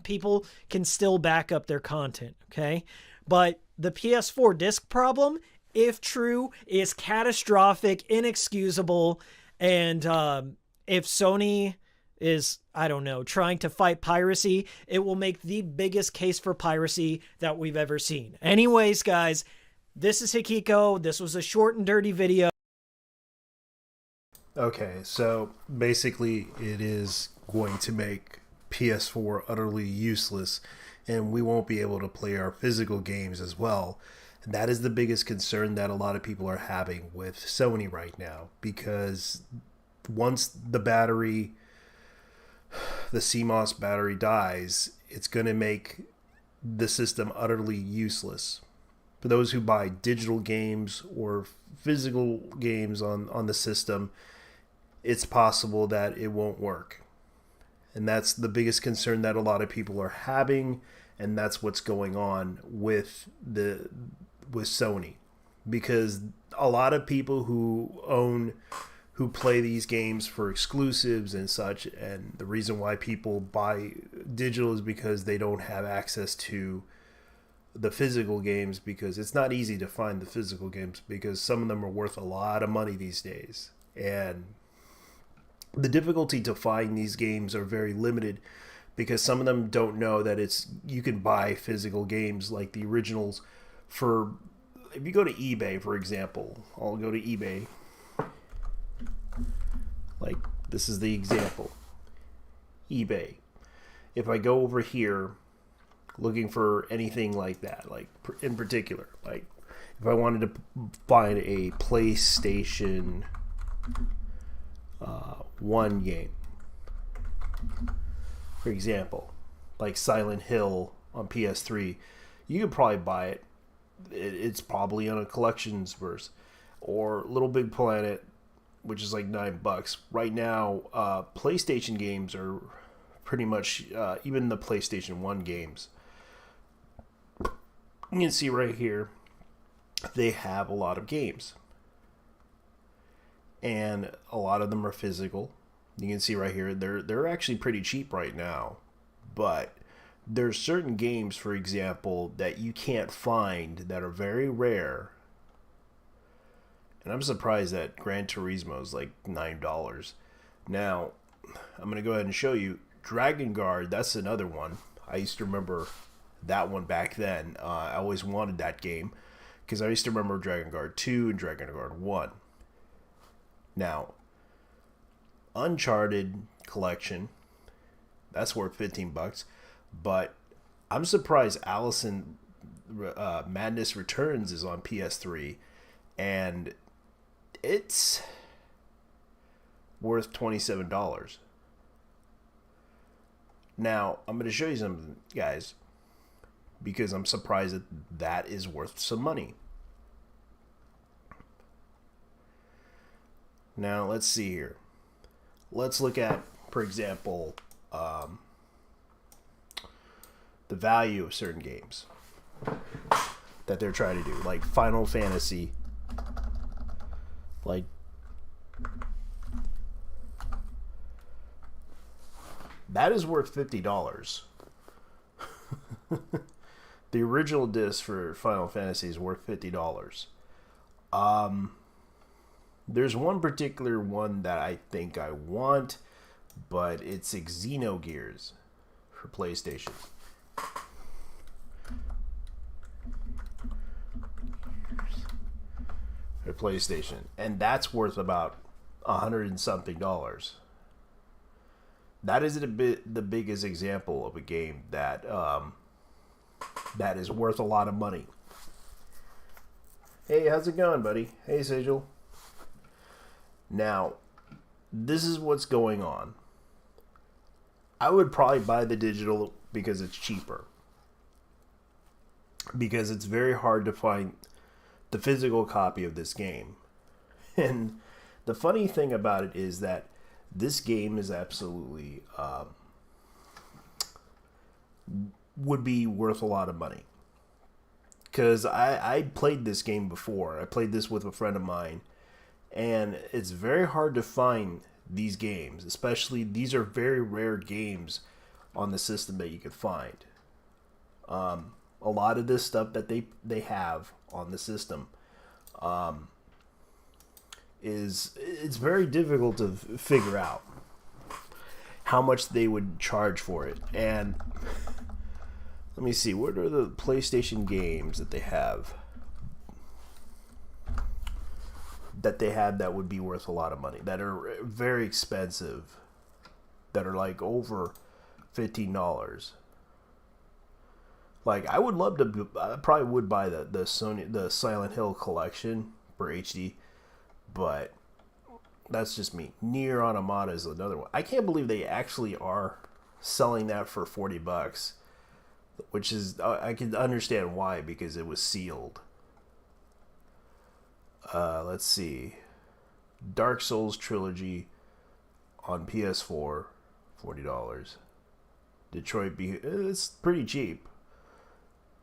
People can still back up their content, okay? But the PS4 disc problem, if true, is catastrophic, inexcusable, and if Sony is, I don't know, trying to fight piracy, it will make the biggest case for piracy that we've ever seen. Anyways, guys, this is Hikiko. This was a short and dirty video. Okay, so basically it is going to make PS4 utterly useless, and we won't be able to play our physical games as well. And that is the biggest concern that a lot of people are having with Sony right now, because once the CMOS battery dies, it's going to make the system utterly useless. For those who buy digital games or physical games on the system, it's possible that it won't work. And that's the biggest concern that a lot of people are having, and that's what's going on with Sony. Because a lot of people who play these games for exclusives and such, and the reason why people buy digital is because they don't have access to the physical games, because it's not easy to find the physical games, because some of them are worth a lot of money these days. And the difficulty to find these games are very limited, because some of them don't know that you can buy physical games like the originals for, if you go to eBay, for example, I'll go to eBay. Like, this is the example. eBay. If I go over here looking for anything like that, like in particular, like if I wanted to find a PlayStation 1 game, for example, like Silent Hill on PS3, you could probably buy it. It's probably on a collections verse, or Little Big Planet, which is like $9 right now. PlayStation games are pretty much even the PlayStation 1 games. You can see right here, they have a lot of games, and a lot of them are physical. You can see right here, they're actually pretty cheap right now, but there's certain games, for example, that you can't find that are very rare. And I'm surprised that Gran Turismo is like $9. Now, I'm going to go ahead and show you Dragon Guard. That's another one. I used to remember that one back then. I always wanted that game because I used to remember Dragon Guard 2 and Dragon Guard 1. Now, Uncharted Collection, that's worth $15. But I'm surprised Allison Madness Returns is on PS3, and it's worth $27. Now, I'm going to show you something, guys, because I'm surprised that is worth some money. Now, let's see here. Let's look at, for example, the value of certain games that they're trying to do, like Final Fantasy. Like, that is worth $50. The original disc for Final Fantasy is worth $50. There's one particular one that I think I want, but it's Xenogears for PlayStation. For PlayStation, and that's worth about $100 and something. That is the biggest example of a game that that is worth a lot of money. Hey, how's it going, buddy? Hey, Sigil. Now, this is what's going on. I would probably buy the digital because it's cheaper. Because it's very hard to find the physical copy of this game. And the funny thing about it is that this game is absolutely would be worth a lot of money. Because I played this game before. I played this with a friend of mine. And it's very hard to find these games. Especially, these are very rare games on the system that you could find. A lot of this stuff that they have on the system it's very difficult to figure out how much they would charge for it. And let me see, what are the PlayStation games that they have that would be worth a lot of money, that are very expensive, that are like over $15. Like, I would love to, I probably would buy the Sony, the Silent Hill collection for HD, but That's just me. Near Automata is another one. I can't believe they actually are selling that for $40, which is, I can understand why, because it was sealed. Let's see. Dark Souls Trilogy on PS4, $40. Detroit it's pretty cheap.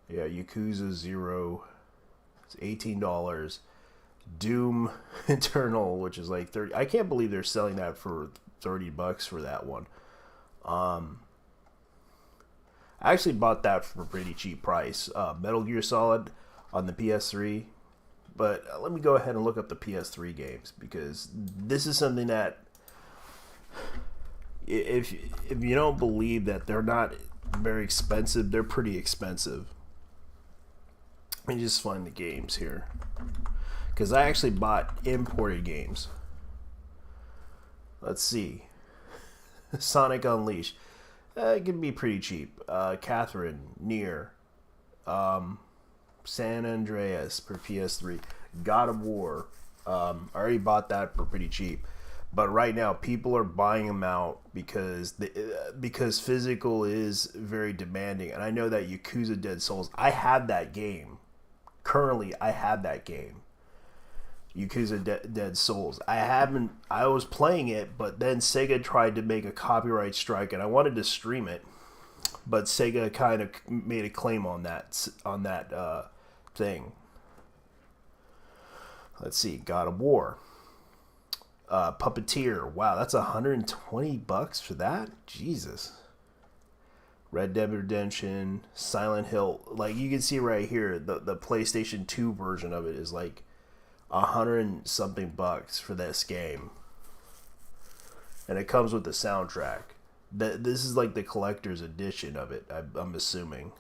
Yeah, Yakuza 0, it's $18. Doom Eternal, which is like 30. I can't believe they're selling that for $30 for that one. I actually bought that for a pretty cheap price. Metal Gear Solid on the PS3. But let me go ahead and look up the PS3 games, because this is something that, if you don't believe that they're not very expensive, they're pretty expensive. Let me just find the games here, because I actually bought imported games. Let's see. Sonic Unleashed. It can be pretty cheap. Catherine, Nier, San Andreas for PS3. God of War. I already bought that for pretty cheap. But right now, people are buying them out because physical is very demanding. And I know that Yakuza Dead Souls, I have that game. Currently, I have that game. Yakuza Dead Souls. I was playing it, but then Sega tried to make a copyright strike, and I wanted to stream it, but Sega kind of made a claim on that thing. Let's see, God of War. Puppeteer. Wow, that's $120 for that? Jesus. Red Dead Redemption, Silent Hill. Like, you can see right here, the PlayStation 2 version of it is like $100 and something for this game. And it comes with the soundtrack. This is like the collector's edition of it, I'm assuming.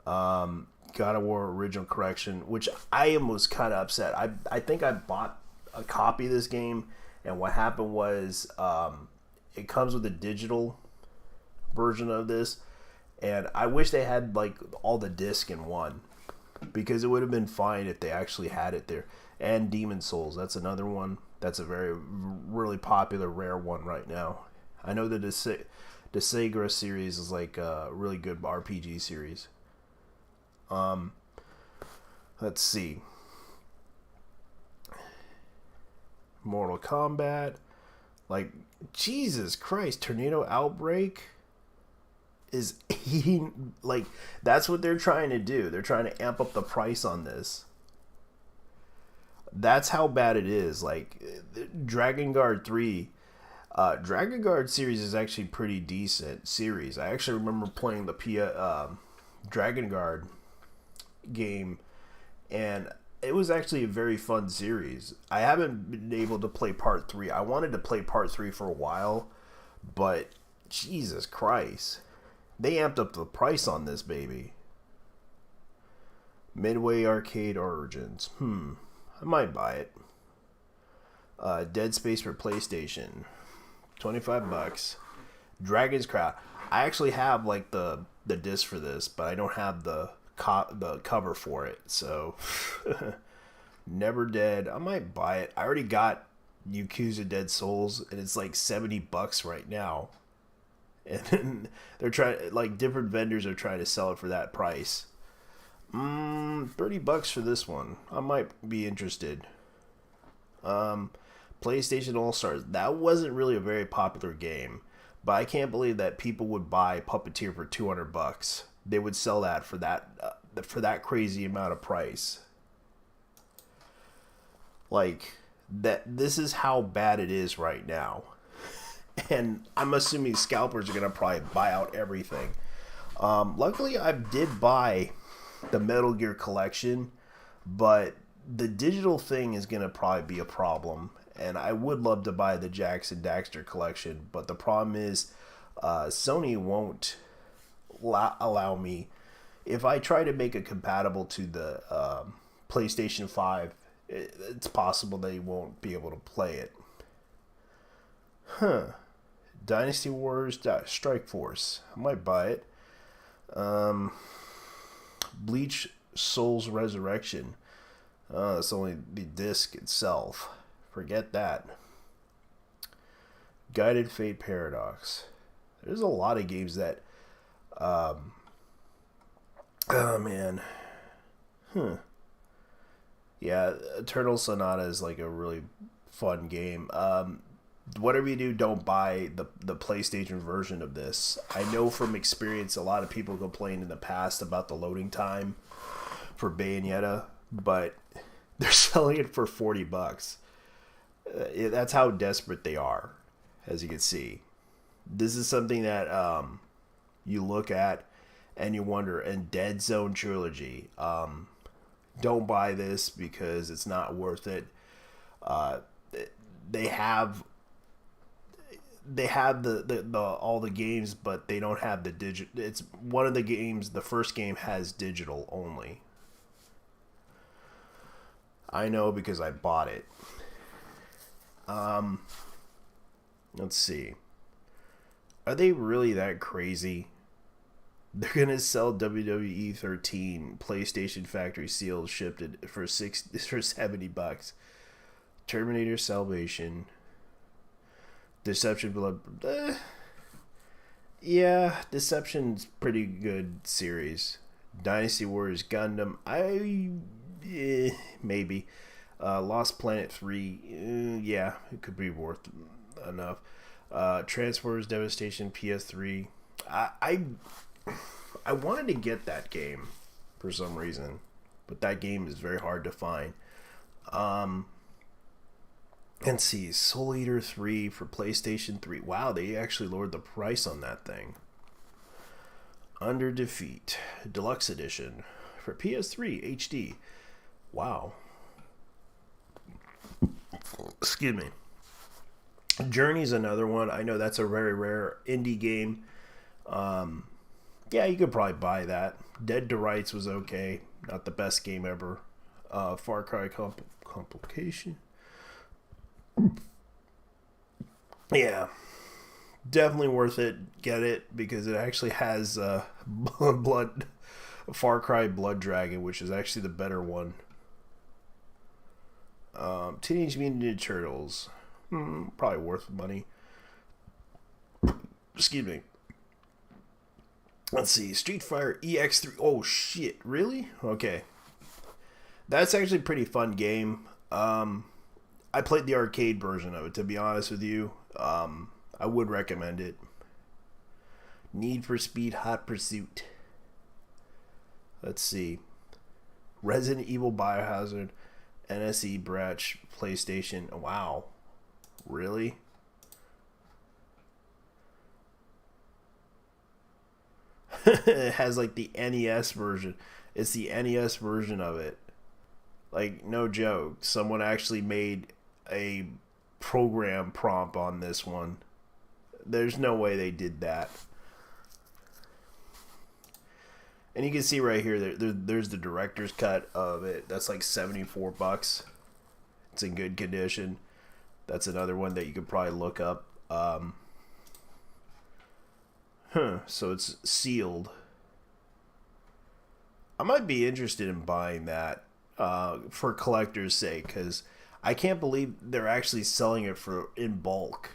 God of War Original Correction, which I was kind of upset. I think I bought a copy of this game, and what happened was it comes with a digital version of this, and I wish they had like all the disc in one, because it would have been fine if they actually had it there. And Demon Souls, that's another one. That's a really popular, rare one right now. I know that the Sega series is like a really good RPG series. Let's see. Mortal Kombat. Like, Jesus Christ, Tornado Outbreak is eating, like, that's what they're trying to do. They're trying to amp up the price on this. That's how bad it is. Like, Dragon Guard 3. Dragon Guard series is actually pretty decent series. I actually remember playing the Dragon Guard game, and it was actually a very fun series. I haven't been able to play part 3. I wanted to play part 3 for a while, but Jesus Christ, they amped up the price on this baby. Midway Arcade Origins. I might buy it. Dead Space for PlayStation. $25. Dragon's Crown. I actually have like the disc for this, but I don't have the cover for it. So Never Dead. I might buy it. I already got Yakuza Dead Souls, and it's like $70 right now. And then they're trying, like, different vendors are trying to sell it for that price. $30 for this one. I might be interested. PlayStation All-Stars. That wasn't really a very popular game, but I can't believe that people would buy Puppeteer for $200. They would sell that for that crazy amount of price. Like, this is how bad it is right now. And I'm assuming scalpers are going to probably buy out everything. Luckily, I did buy the Metal Gear collection, but the digital thing is going to probably be a problem. And I would love to buy the Jackson Daxter collection, but the problem is Sony won't allow me. If I try to make it compatible to the PlayStation 5, it's possible they won't be able to play it. Dynasty Wars Strike Force. I might buy it. Bleach Souls Resurrection. It's only the disc itself Forget that. Guided Fate Paradox. There's a lot of games that... oh, man. Yeah, Eternal Sonata is like a really fun game. Whatever you do, don't buy the PlayStation version of this. I know from experience a lot of people complained in the past about the loading time for Bayonetta, but they're selling it for $40. That's how desperate they are, as you can see. This is something that you look at and you wonder. And Dead Zone Trilogy, don't buy this because it's not worth it. They have the all the games, but they don't have the digital. It's one of the games. The first game has digital only. I know because I bought it. Let's see. Are they really that crazy? They're gonna sell WWE 13 PlayStation Factory Sealed shipped it for $70. Terminator Salvation. Deception Blood. Yeah, Deception's pretty good series. Dynasty Warriors Gundam. Maybe. Lost Planet 3. Yeah, it could be worth enough. Transformers Devastation PS3. I wanted to get that game for some reason, but that game is very hard to find. And see, Soul Eater 3 for PlayStation 3. Wow, they actually lowered the price on that thing. Under Defeat Deluxe Edition for PS3 HD. Wow. Excuse me. Journey's another one. I know that's a very rare indie game. Yeah, you could probably buy that. Dead to Rights was okay. Not the best game ever. Far Cry Complication. Yeah. Definitely worth it. Get it because it actually has Far Cry Blood Dragon, which is actually the better one. Teenage Mutant Ninja Turtles. Probably worth money. Excuse me. Let's see. Street Fighter EX3. Oh, shit. Really? Okay. That's actually a pretty fun game. I played the arcade version of it, to be honest with you. I would recommend it. Need for Speed Hot Pursuit. Let's see. Resident Evil Biohazard. NSE Bratch PlayStation. Wow. Really? It has like the NES version. It's the NES version of it. Like, no joke. Someone actually made a program prompt on this one. There's no way they did that. And you can see right here, there's the director's cut of it. That's like $74. It's in good condition. That's another one that you could probably look up. So it's sealed. I might be interested in buying that for collector's sake, because I can't believe they're actually selling it in bulk.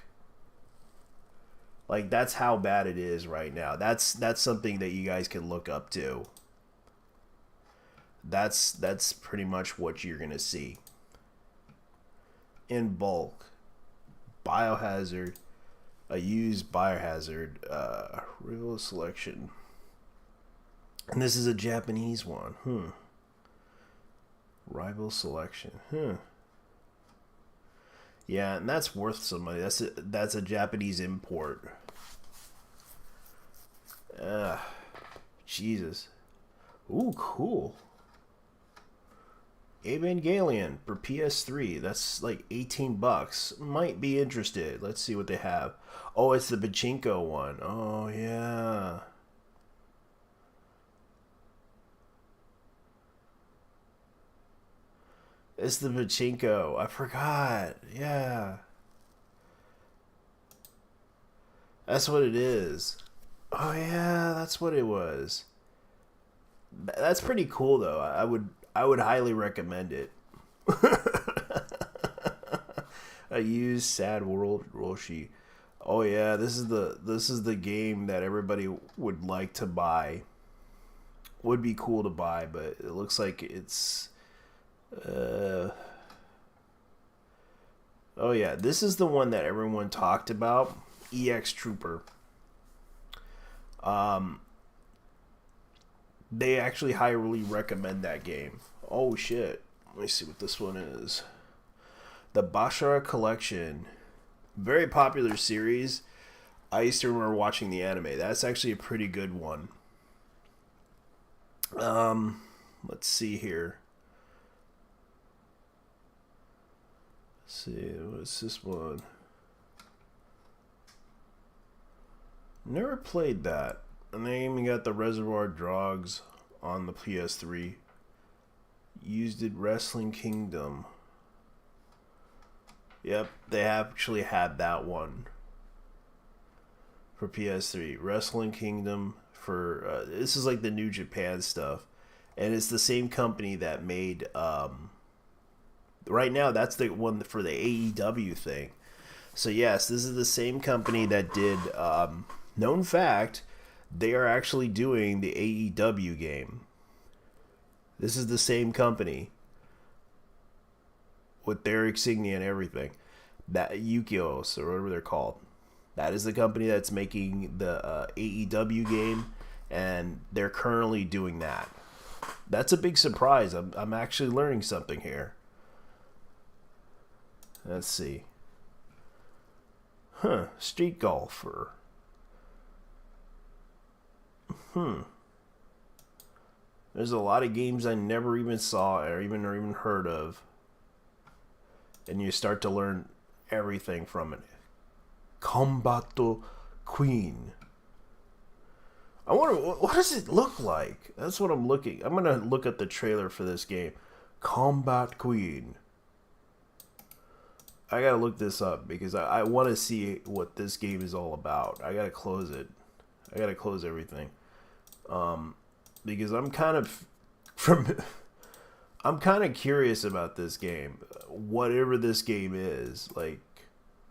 Like, that's how bad it is right now. That's something that you guys can look up to. That's pretty much what you're gonna see. In bulk. Biohazard. A used Biohazard. Real selection. And this is a Japanese one. Rival selection. Yeah, and that's worth some money. That's a Japanese import. Jesus. Ooh, cool. Evangelion for PS3. That's like $18. Might be interested. Let's see what they have. Oh, it's the Pachinko one. Oh, yeah. It's the Pachinko. I forgot. Yeah. That's what it is. Oh, yeah. That's what it was. That's pretty cool, though. I would highly recommend it. A used sad world Roshi. Oh yeah, this is the game that everybody would like to buy. Would be cool to buy, but it looks like it's oh yeah, this is the one that everyone talked about. EX Trooper. They actually highly recommend that game. Oh shit. Let me see what this one is. The Bashara Collection. Very popular series. I used to remember watching the anime. That's actually a pretty good one. Let's see here. Let's see, what's this one? Never played that. And they even got the Reservoir Dogs on the PS3. Used it Wrestling Kingdom. Yep, they actually had that one for PS3. Wrestling Kingdom for this is like the New Japan stuff, and it's the same company that made right now that's the one for the AEW thing. So yes, this is the same company that did known fact, they are actually doing the AEW game. This is the same company with their insignia and everything. That Yukios, or whatever they're called. That is the company that's making the AEW game, and they're currently doing that. That's a big surprise. I'm actually learning something here. Let's see. Street Golfer. There's a lot of games I never even saw or even heard of. And you start to learn everything from it. Combat Queen. I wonder, what does it look like? That's what I'm looking. I'm going to look at the trailer for this game. Combat Queen. I got to look this up because I want to see what this game is all about. I got to close it. I got to close everything. Because I'm kind of I'm kind of curious about this game. Whatever this game is, like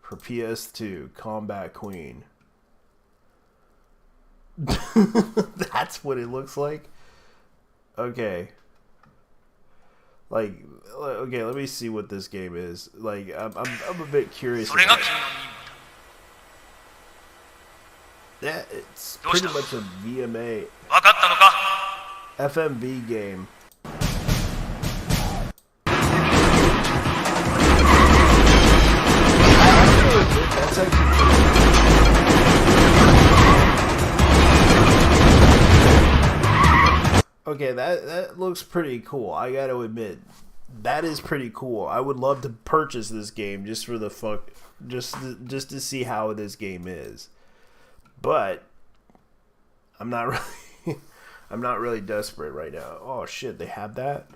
for PS2, Combat Queen. That's what it looks like. Okay. Like, okay, let me see what this game is. Like, I'm a bit curious. Yeah, it's pretty much a VMA FMV game. That's okay, that looks pretty cool. I got to admit, that is pretty cool. I would love to purchase this game just for the fuck, just to see how this game is. But I'm not really I'm not really desperate right now. Oh shit, they have that?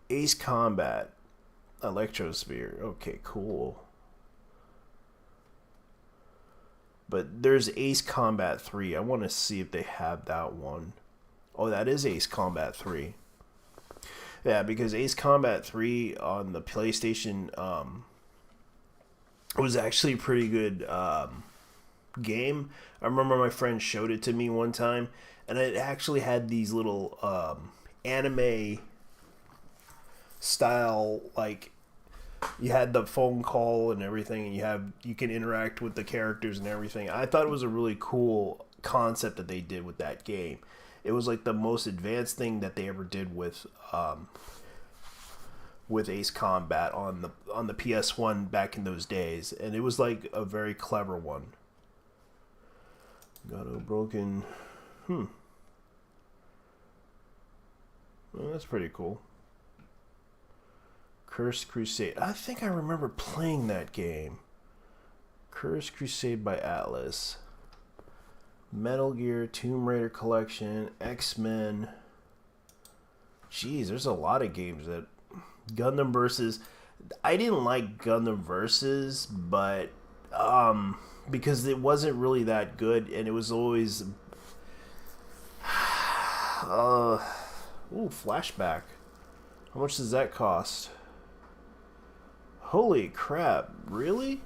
Ace Combat. Electrosphere. Okay, cool. But there's Ace Combat 3. I want to see if they have that one. Oh, that is Ace Combat 3. Yeah, because Ace Combat 3 on the PlayStation was actually a pretty good game. I remember my friend showed it to me one time, and it actually had these little anime style, like you had the phone call and everything, and you can interact with the characters and everything. I thought it was a really cool concept that they did with that game. It was like the most advanced thing that they ever did with Ace Combat on the PS1 back in those days, and it was like a very clever one. Got a broken. Well, that's pretty cool. Cursed Crusade. I think I remember playing that game. Cursed Crusade by Atlas. Metal Gear, Tomb Raider Collection, X-Men. Jeez, there's a lot of games that... Gundam Versus. I didn't like Gundam Versus, but... because it wasn't really that good, and it was always... Flashback. How much does that cost? Holy crap, really?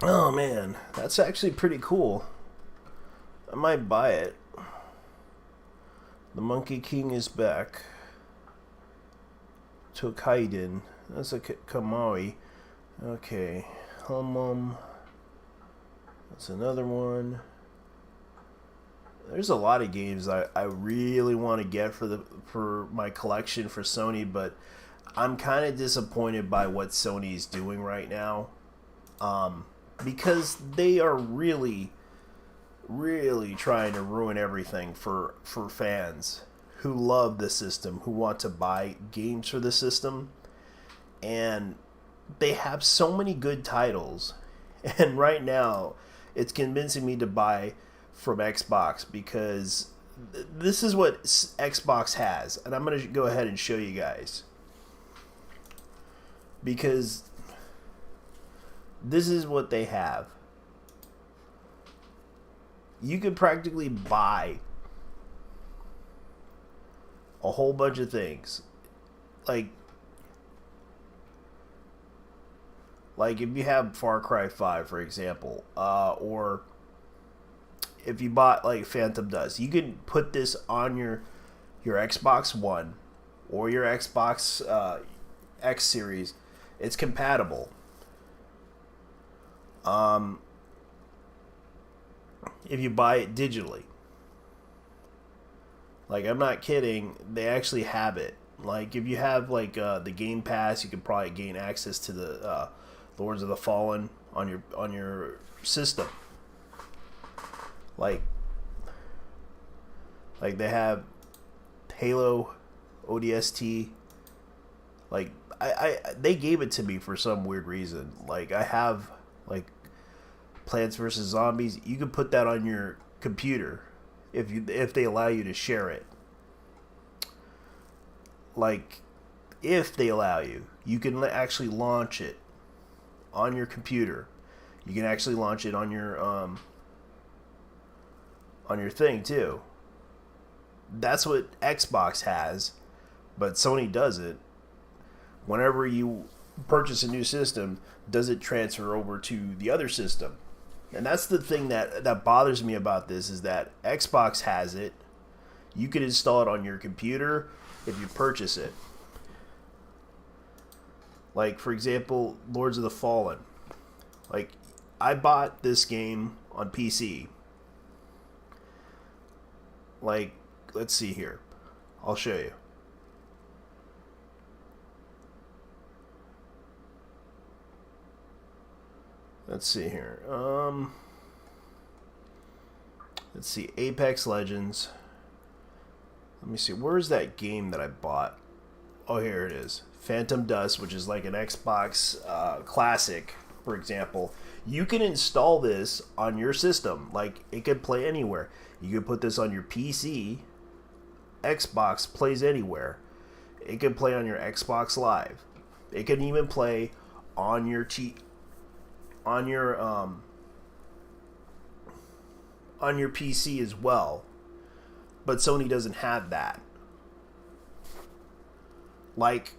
Oh man, that's actually pretty cool. I might buy it. The Monkey King is back. Tokaiden. That's a Kamari. Okay. That's another one. There's a lot of games I really want to get for my collection for Sony, but I'm kind of disappointed by what Sony's doing right now. Because they are really trying to ruin everything for fans who love the system, who want to buy games for the system. And they have so many good titles. And right now, it's convincing me to buy from Xbox because this is what Xbox has. And I'm going to go ahead and show you guys. Because this is what they have. You could practically buy a whole bunch of things. Like if you have Far Cry 5, for example, or if you bought like Phantom Dust, you can put this on your Xbox One or your Xbox X Series. It's compatible. If you buy it digitally. Like, I'm not kidding, they actually have it. Like, if you have like the Game Pass, you could probably gain access to the Lords of the Fallen on your system. Like they have Halo ODST. Like they gave it to me for some weird reason. Like, I have like Plants vs. Zombies. You can put that on your computer if they allow you to share it. Like, if they allow you, you can actually launch it on your computer. You can actually launch it on your thing too. That's what Xbox has, but Sony doesn't. Whenever you purchase a new system, does it transfer over to the other system? And that's the thing that bothers me about this, is that Xbox has it. You can install it on your computer if you purchase it. Like, for example, Lords of the Fallen. Like, I bought this game on PC. Like, let's see here. I'll show you. Let's see here. Let's see. Apex Legends. Let me see. Where's that game that I bought? Oh, here it is. Phantom Dust, which is like an Xbox classic, for example. You can install this on your system. Like, it could play anywhere. You can put this on your PC. Xbox plays anywhere. It can play on your Xbox Live. It can even play on your on your PC as well. But Sony doesn't have that. Like,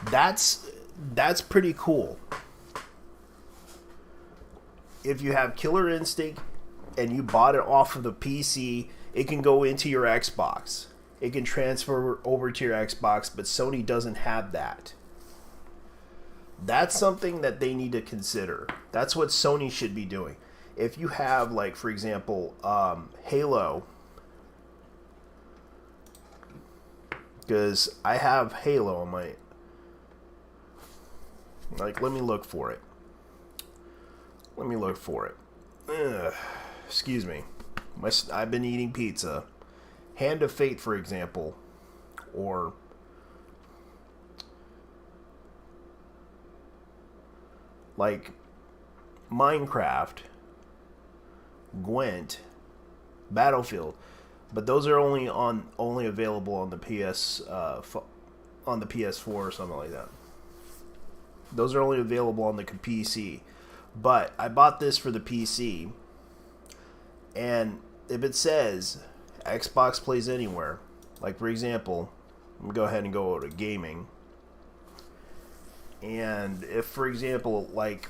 that's pretty cool. If you have Killer Instinct and you bought it off of the PC, it can go into your Xbox. It can transfer over to your Xbox, but Sony doesn't have that. That's something that they need to consider. That's what Sony should be doing. If you have, like, for example, Halo, because I have Halo on my, like, let me look for it. Ugh, excuse me. I've been eating pizza. Hand of Fate, for example, or like Minecraft, Gwent, Battlefield, but those are only available on the on the PS4 or something like that. Those are only available on the PC. But I bought this for the PC, and if it says Xbox plays anywhere, Like, for example, I'm going to go ahead and go over to gaming. And if, for example, like,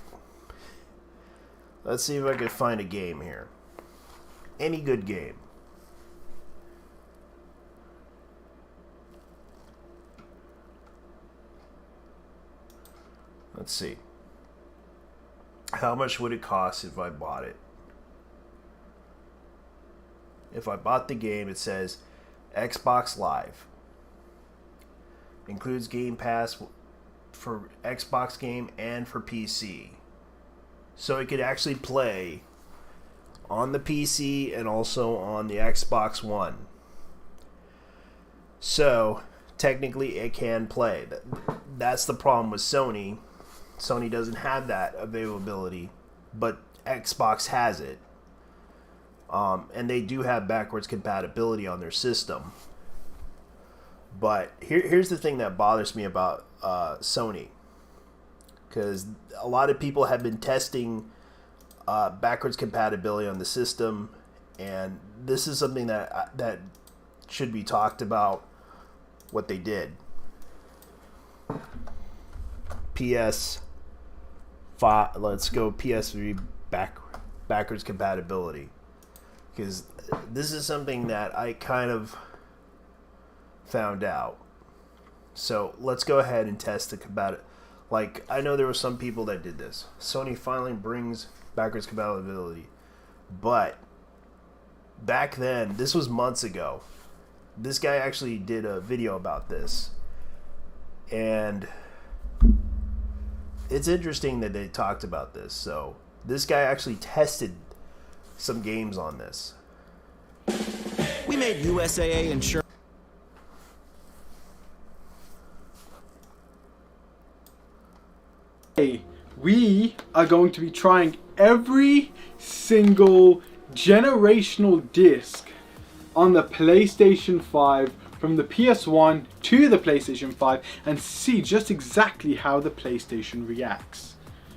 let's see if I can find a game here. Any good game. Let's see. How much would it cost if I bought it? If I bought the game, it says Xbox Live. Includes Game Pass for Xbox game and for PC. So it could actually play on the PC and also on the Xbox One. So technically it can play. That's the problem with Sony. Sony doesn't have that availability, but Xbox has it. And they do have backwards compatibility on their system. But here's the thing that bothers me about Sony. Because a lot of people have been testing backwards compatibility on the system. And this is something that should be talked about, what they did. PS5, let's go PS3 backwards compatibility. Because this is something that I kind of found out. So let's go ahead and test the compatibility. Like, I know there were some people that did this. Sony finally brings backwards compatibility. But back then, this was months ago. This guy actually did a video about this. And it's interesting that they talked about this. So this guy actually tested some games on this. We made USAA insurance. We are going to be trying every single generational disc on the PlayStation 5 from the PS1 to the PlayStation 5 and see just exactly how the PlayStation reacts.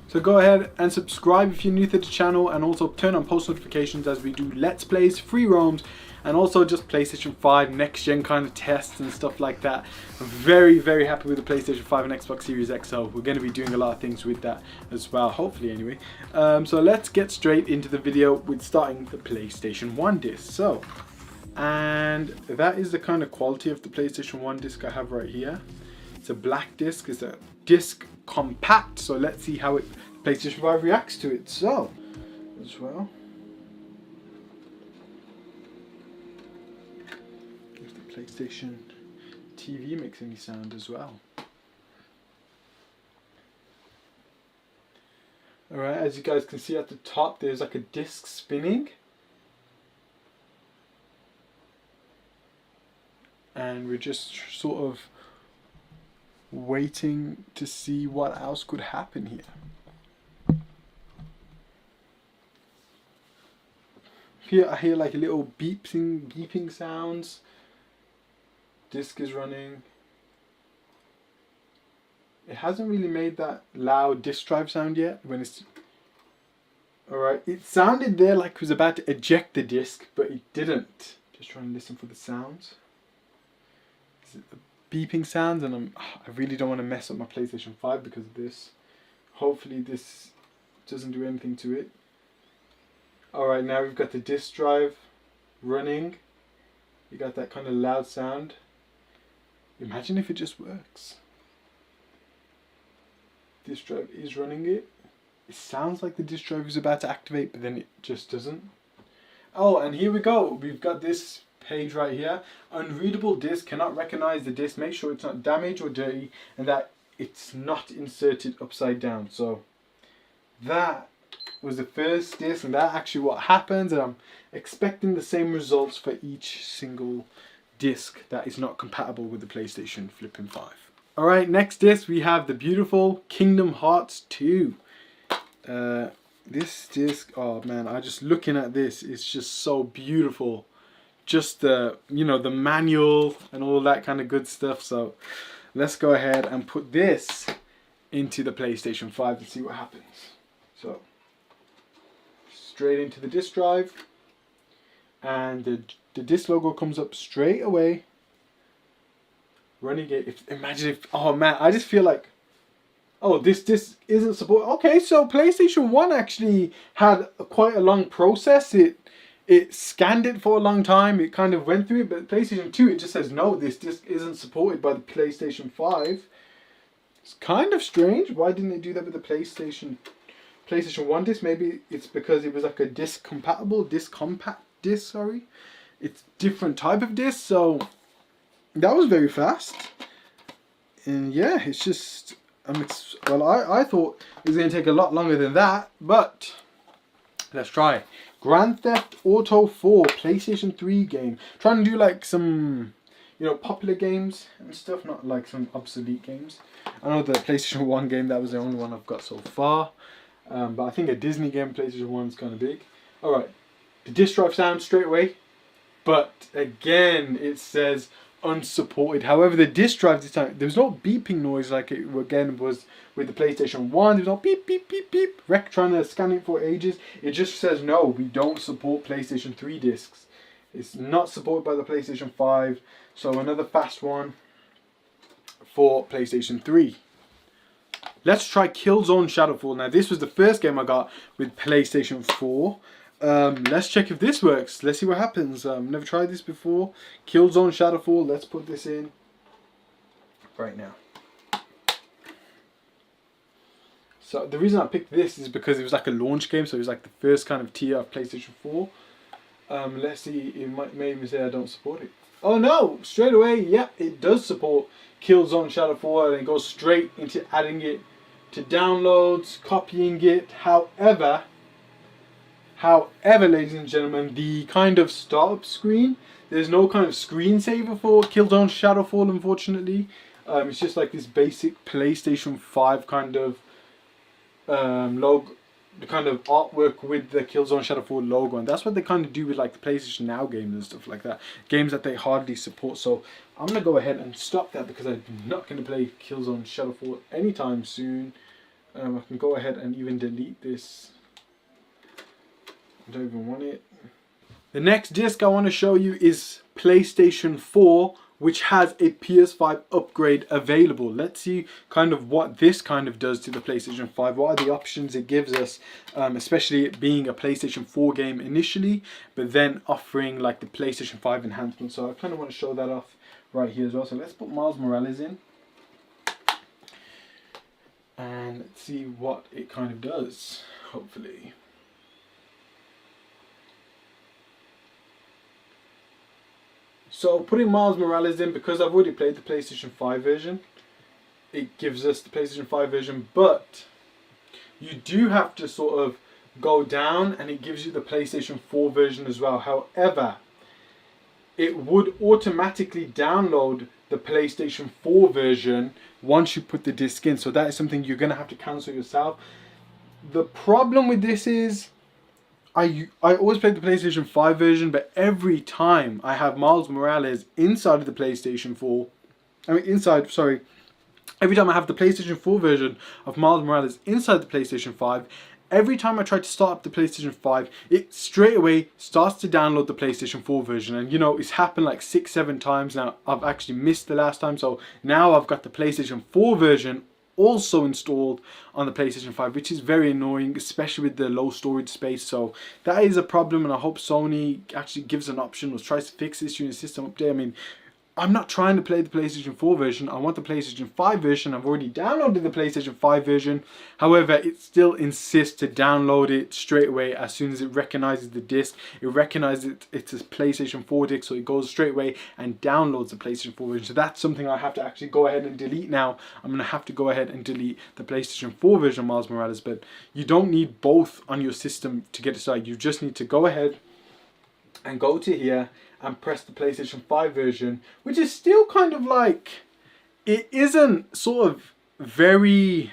So go ahead and subscribe if you're new to the channel, and also turn on post notifications as we do Let's Plays, free roams, and also just PlayStation 5 next gen kind of tests and stuff like that. I'm very, very happy with the PlayStation 5 and Xbox Series X, so we're going to be doing a lot of things with that as well, hopefully anyway. So let's get straight into the video with starting the PlayStation 1 disc. So, and that is the kind of quality of the PlayStation 1 disc I have right here. It's a black disc, it's a disc compact, so let's see how PlayStation 5 reacts to it. So, as well, if the PlayStation TV makes any sound as well. Alright, as you guys can see at the top, there's like a disc spinning. And we're just sort of waiting to see what else could happen here. Here I hear like a little beeping sounds. Disc is running. It hasn't really made that loud disk drive sound yet when it's... Alright, it sounded there like it was about to eject the disc, but it didn't. Just trying to listen for the sounds. Beeping sounds, and I really don't want to mess up my PlayStation 5 because of this. Hopefully this doesn't do anything to it. Alright, now we've got the disk drive running. You got that kind of loud sound. Imagine if it just works. Disk drive is running it. It sounds like the disk drive is about to activate, but then it just doesn't. Oh, and here we go. We've got this page right here. Unreadable disk, cannot recognize the disk. Make sure it's not damaged or dirty and that it's not inserted upside down. So that was the first disk, and that's actually what happens, and I'm expecting the same results for each single disc that is not compatible with the PlayStation flipping 5. Alright, next disc we have the beautiful Kingdom Hearts 2. This disc, oh man, I just looking at this, it's just so beautiful. Just the, you know, the manual and all that kind of good stuff. So let's go ahead and put this into the PlayStation 5 and see what happens. So straight into the disk drive, and the disc logo comes up straight away. running it. Imagine if, oh man, I just feel like, oh, this isn't support. Okay, so PlayStation 1 actually had quite a long process. It scanned it for a long time. It kind of went through it, but PlayStation 2, it just says, no, this disc isn't supported by the PlayStation 5. It's kind of strange. Why didn't it do that with the PlayStation 1 disc? Maybe it's because it was like a compact disc, sorry. It's different type of disc, so that was very fast. And yeah, it's just, well, I thought it was going to take a lot longer than that, but let's try it. Grand Theft Auto 4 PlayStation 3 game. Trying to do like some, you know, popular games and stuff, not like some obsolete games. I know the PlayStation 1 game, that was the only one I've got so far. But I think a Disney game, PlayStation 1 is kind of big. Alright, the disc drive sound straight away. But again, it says unsupported. However, the disc drive this time, there was no beeping noise like it again was with the PlayStation 1. There was no beep, beep, beep, beep. Rec trying to scan it for ages. It just says, no, we don't support PlayStation 3 discs. It's not supported by the PlayStation 5. So another fast one for PlayStation 3. Let's try Killzone Shadowfall. Now, this was the first game I got with PlayStation 4. Let's check if this works. Let's see what happens. Never tried this before. Killzone Shadowfall. Let's put this in right now. So the reason I picked this is because it was like a launch game. So it was like the first kind of tier of PlayStation 4. Let's see. It might maybe say I don't support it. Oh no! Straight away, yeah, it does support Killzone Shadowfall, and it goes straight into adding it to downloads, copying it. However, ladies and gentlemen, the kind of startup screen, there's no kind of screensaver for Killzone Shadowfall, unfortunately. It's just like this basic PlayStation 5 kind of logo, the kind of artwork with the Killzone Shadowfall logo, and that's what they kind of do with like the PlayStation Now games and stuff like that. Games that they hardly support. So I'm going to go ahead and stop that because I'm not going to play Killzone Shadowfall anytime soon. I can go ahead and even delete this. I don't even want it. The next disc I want to show you is PlayStation 4, which has a PS5 upgrade available. Let's see kind of what this kind of does to the PlayStation 5. What are the options it gives us, especially it being a PlayStation 4 game initially, but then offering like the PlayStation 5 enhancement. So I kind of want to show that off right here as well. So let's put Miles Morales in. And let's see what it kind of does, hopefully. So putting Miles Morales in, because I've already played the PlayStation 5 version, it gives us the PlayStation 5 version, but you do have to sort of go down and it gives you the PlayStation 4 version as well. However, it would automatically download the PlayStation 4 version once you put the disc in. So that is something you're going to have to cancel yourself. The problem with this is, I always play the PlayStation 5 version, but every time I have Miles Morales inside of the PlayStation 4, every time I have the PlayStation 4 version of Miles Morales inside the PlayStation 5, every time I try to start up the PlayStation 5, it straight away starts to download the PlayStation 4 version. And you know, it's happened like 6-7 times now. I've actually missed the last time, so now I've got the PlayStation 4 version also installed on the PlayStation 5, which is very annoying, especially with the low storage space. So that is a problem, and I hope Sony actually gives an option or tries to fix this during the system update. I mean, I'm not trying to play the PlayStation 4 version. I want the PlayStation 5 version. I've already downloaded the PlayStation 5 version. However, it still insists to download it straight away as soon as it recognizes the disc. It recognizes it's a PlayStation 4 disc, so it goes straight away and downloads the PlayStation 4 version. So that's something I have to actually go ahead and delete now. I'm going to have to go ahead and delete the PlayStation 4 version of Miles Morales, but you don't need both on your system to get it started. You just need to go ahead and go to here and press the PlayStation 5 version, which is still kind of like, it isn't sort of very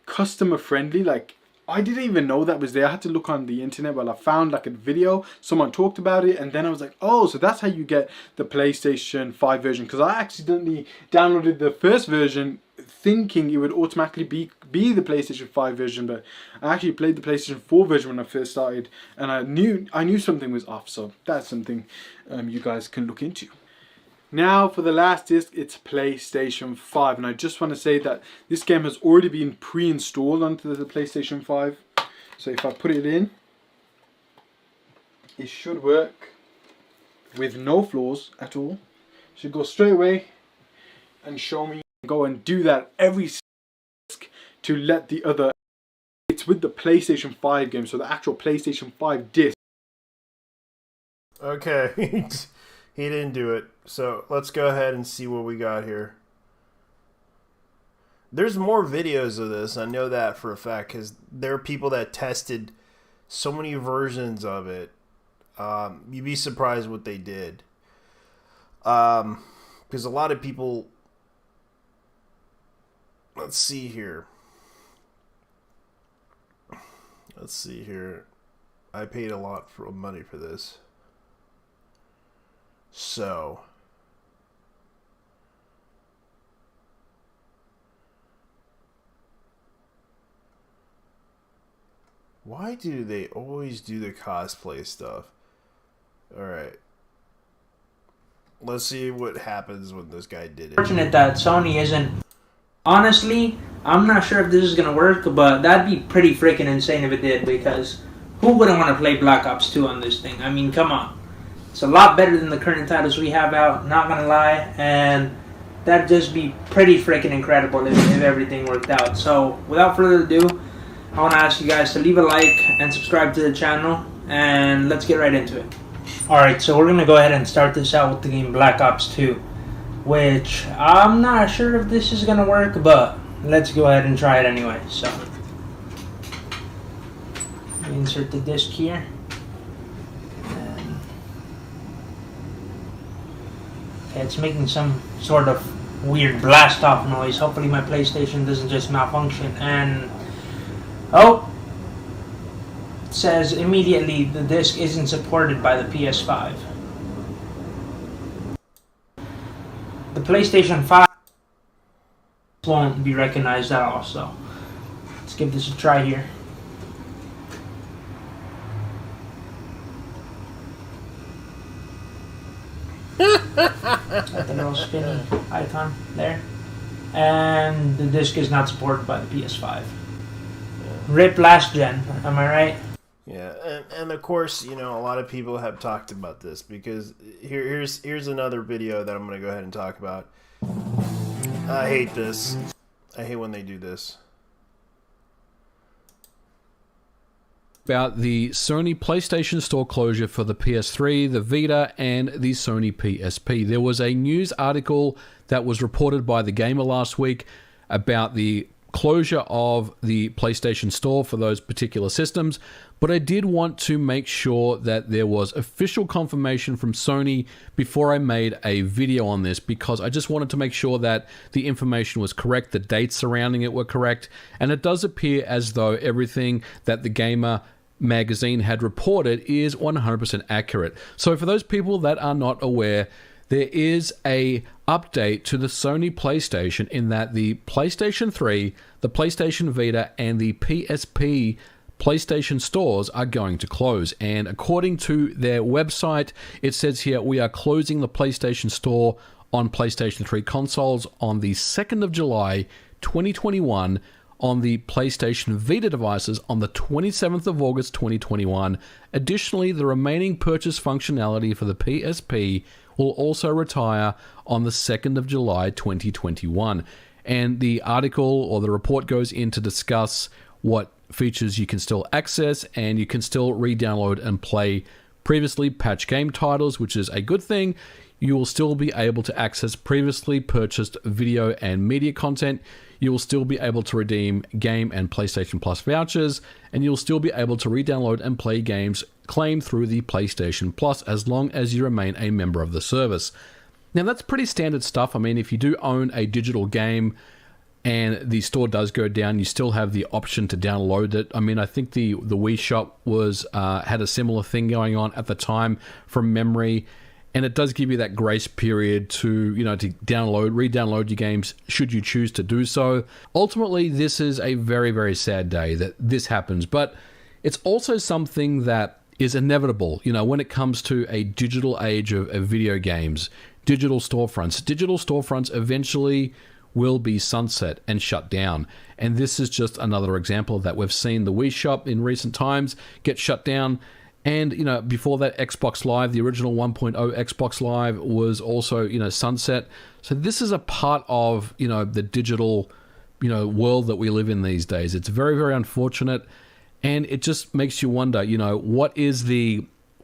customer friendly. Like, I didn't even know that was there. I had to look on the internet. Well, I found like a video, someone talked about it, and then I was like, oh, so that's how you get the PlayStation 5 version. Because I accidentally downloaded the first version thinking it would automatically be the PlayStation 5 version, but I actually played the PlayStation 4 version when I first started, and I knew something was off. So that's something you guys can look into. Now for the last disc, it's PlayStation 5. And I just want to say that this game has already been pre-installed onto the PlayStation 5. So if I put it in, it should work with no flaws at all. Should go straight away and show me. Go and do that every disc to let the other. It's with the PlayStation 5 game, so the actual PlayStation 5 disc. Okay, he didn't do it. So let's go ahead and see what we got here. There's more videos of this. I know that for a fact because there are people that tested so many versions of it. You'd be surprised what they did. Because a lot of people. Let's see here. I paid a lot of money for this. So. Why do they always do the cosplay stuff? Alright. Let's see what happens when this guy did it. Fortunate that Sony isn't. Honestly, I'm not sure if this is gonna work, but that'd be pretty freaking insane if it did, because who wouldn't want to play Black Ops 2 on this thing? I mean, come on. It's a lot better than the current titles we have out, not gonna lie, and that'd just be pretty freaking incredible if everything worked out. So, without further ado, I want to ask you guys to leave a like and subscribe to the channel, and let's get right into it. Alright, so we're gonna go ahead and start this out with the game Black Ops 2. Which, I'm not sure if this is going to work, but let's go ahead and try it anyway. So, insert the disc here. And, okay, it's making some sort of weird blast off noise. Hopefully my PlayStation doesn't just malfunction. And, oh, it says immediately the disc isn't supported by the PS5. The PlayStation 5 won't be recognized at all, so let's give this a try here. Got the little spinny icon there. And the disc is not supported by the PS5. RIP last gen, am I right? Yeah, and of course, you know, a lot of people have talked about this because here's another video that I'm going to go ahead and talk about. I hate this. I hate when they do this. About the Sony PlayStation Store closure for the PS3, the Vita, and the Sony PSP. There was a news article that was reported by The Gamer last week about the closure of the PlayStation Store for those particular systems, but I did want to make sure that there was official confirmation from Sony before I made a video on this, because I just wanted to make sure that the information was correct, the dates surrounding it were correct, and it does appear as though everything that The Gamer magazine had reported is 100% accurate. So for those people that are not aware, there is a update to the Sony PlayStation in that the PlayStation 3, the PlayStation Vita, and the PSP PlayStation stores are going to close. And according to their website, it says here, we are closing the PlayStation Store on PlayStation 3 consoles on the 2nd of July, 2021, on the PlayStation Vita devices on the 27th of August, 2021. Additionally, the remaining purchase functionality for the PSP will also retire on the 2nd of July 2021. And the article or the report goes in to discuss what features you can still access, and you can still re-download and play previously patched game titles, which is a good thing. You will still be able to access previously purchased video and media content. You will still be able to redeem game and PlayStation Plus vouchers, and you'll still be able to re-download and play games claimed through the PlayStation Plus as long as you remain a member of the service. Now, that's pretty standard stuff. I mean, if you do own a digital game and the store does go down, you still have the option to download it. I mean, I think the Wii Shop was had a similar thing going on at the time from memory. And it does give you that grace period to, you know, to re-download your games should you choose to do so. Ultimately, this is a very, very sad day that this happens, but it's also something that is inevitable, you know, when it comes to a digital age of video games. digital storefronts. Digital storefronts eventually will be sunset and shut down. And this is just another example of that. We've seen the Wii Shop in recent times get shut down. And, before that, Xbox Live, the original 1.0 Xbox Live was also, sunset. So this is a part of, the digital, world that we live in these days. It's very, very unfortunate. And it just makes you wonder,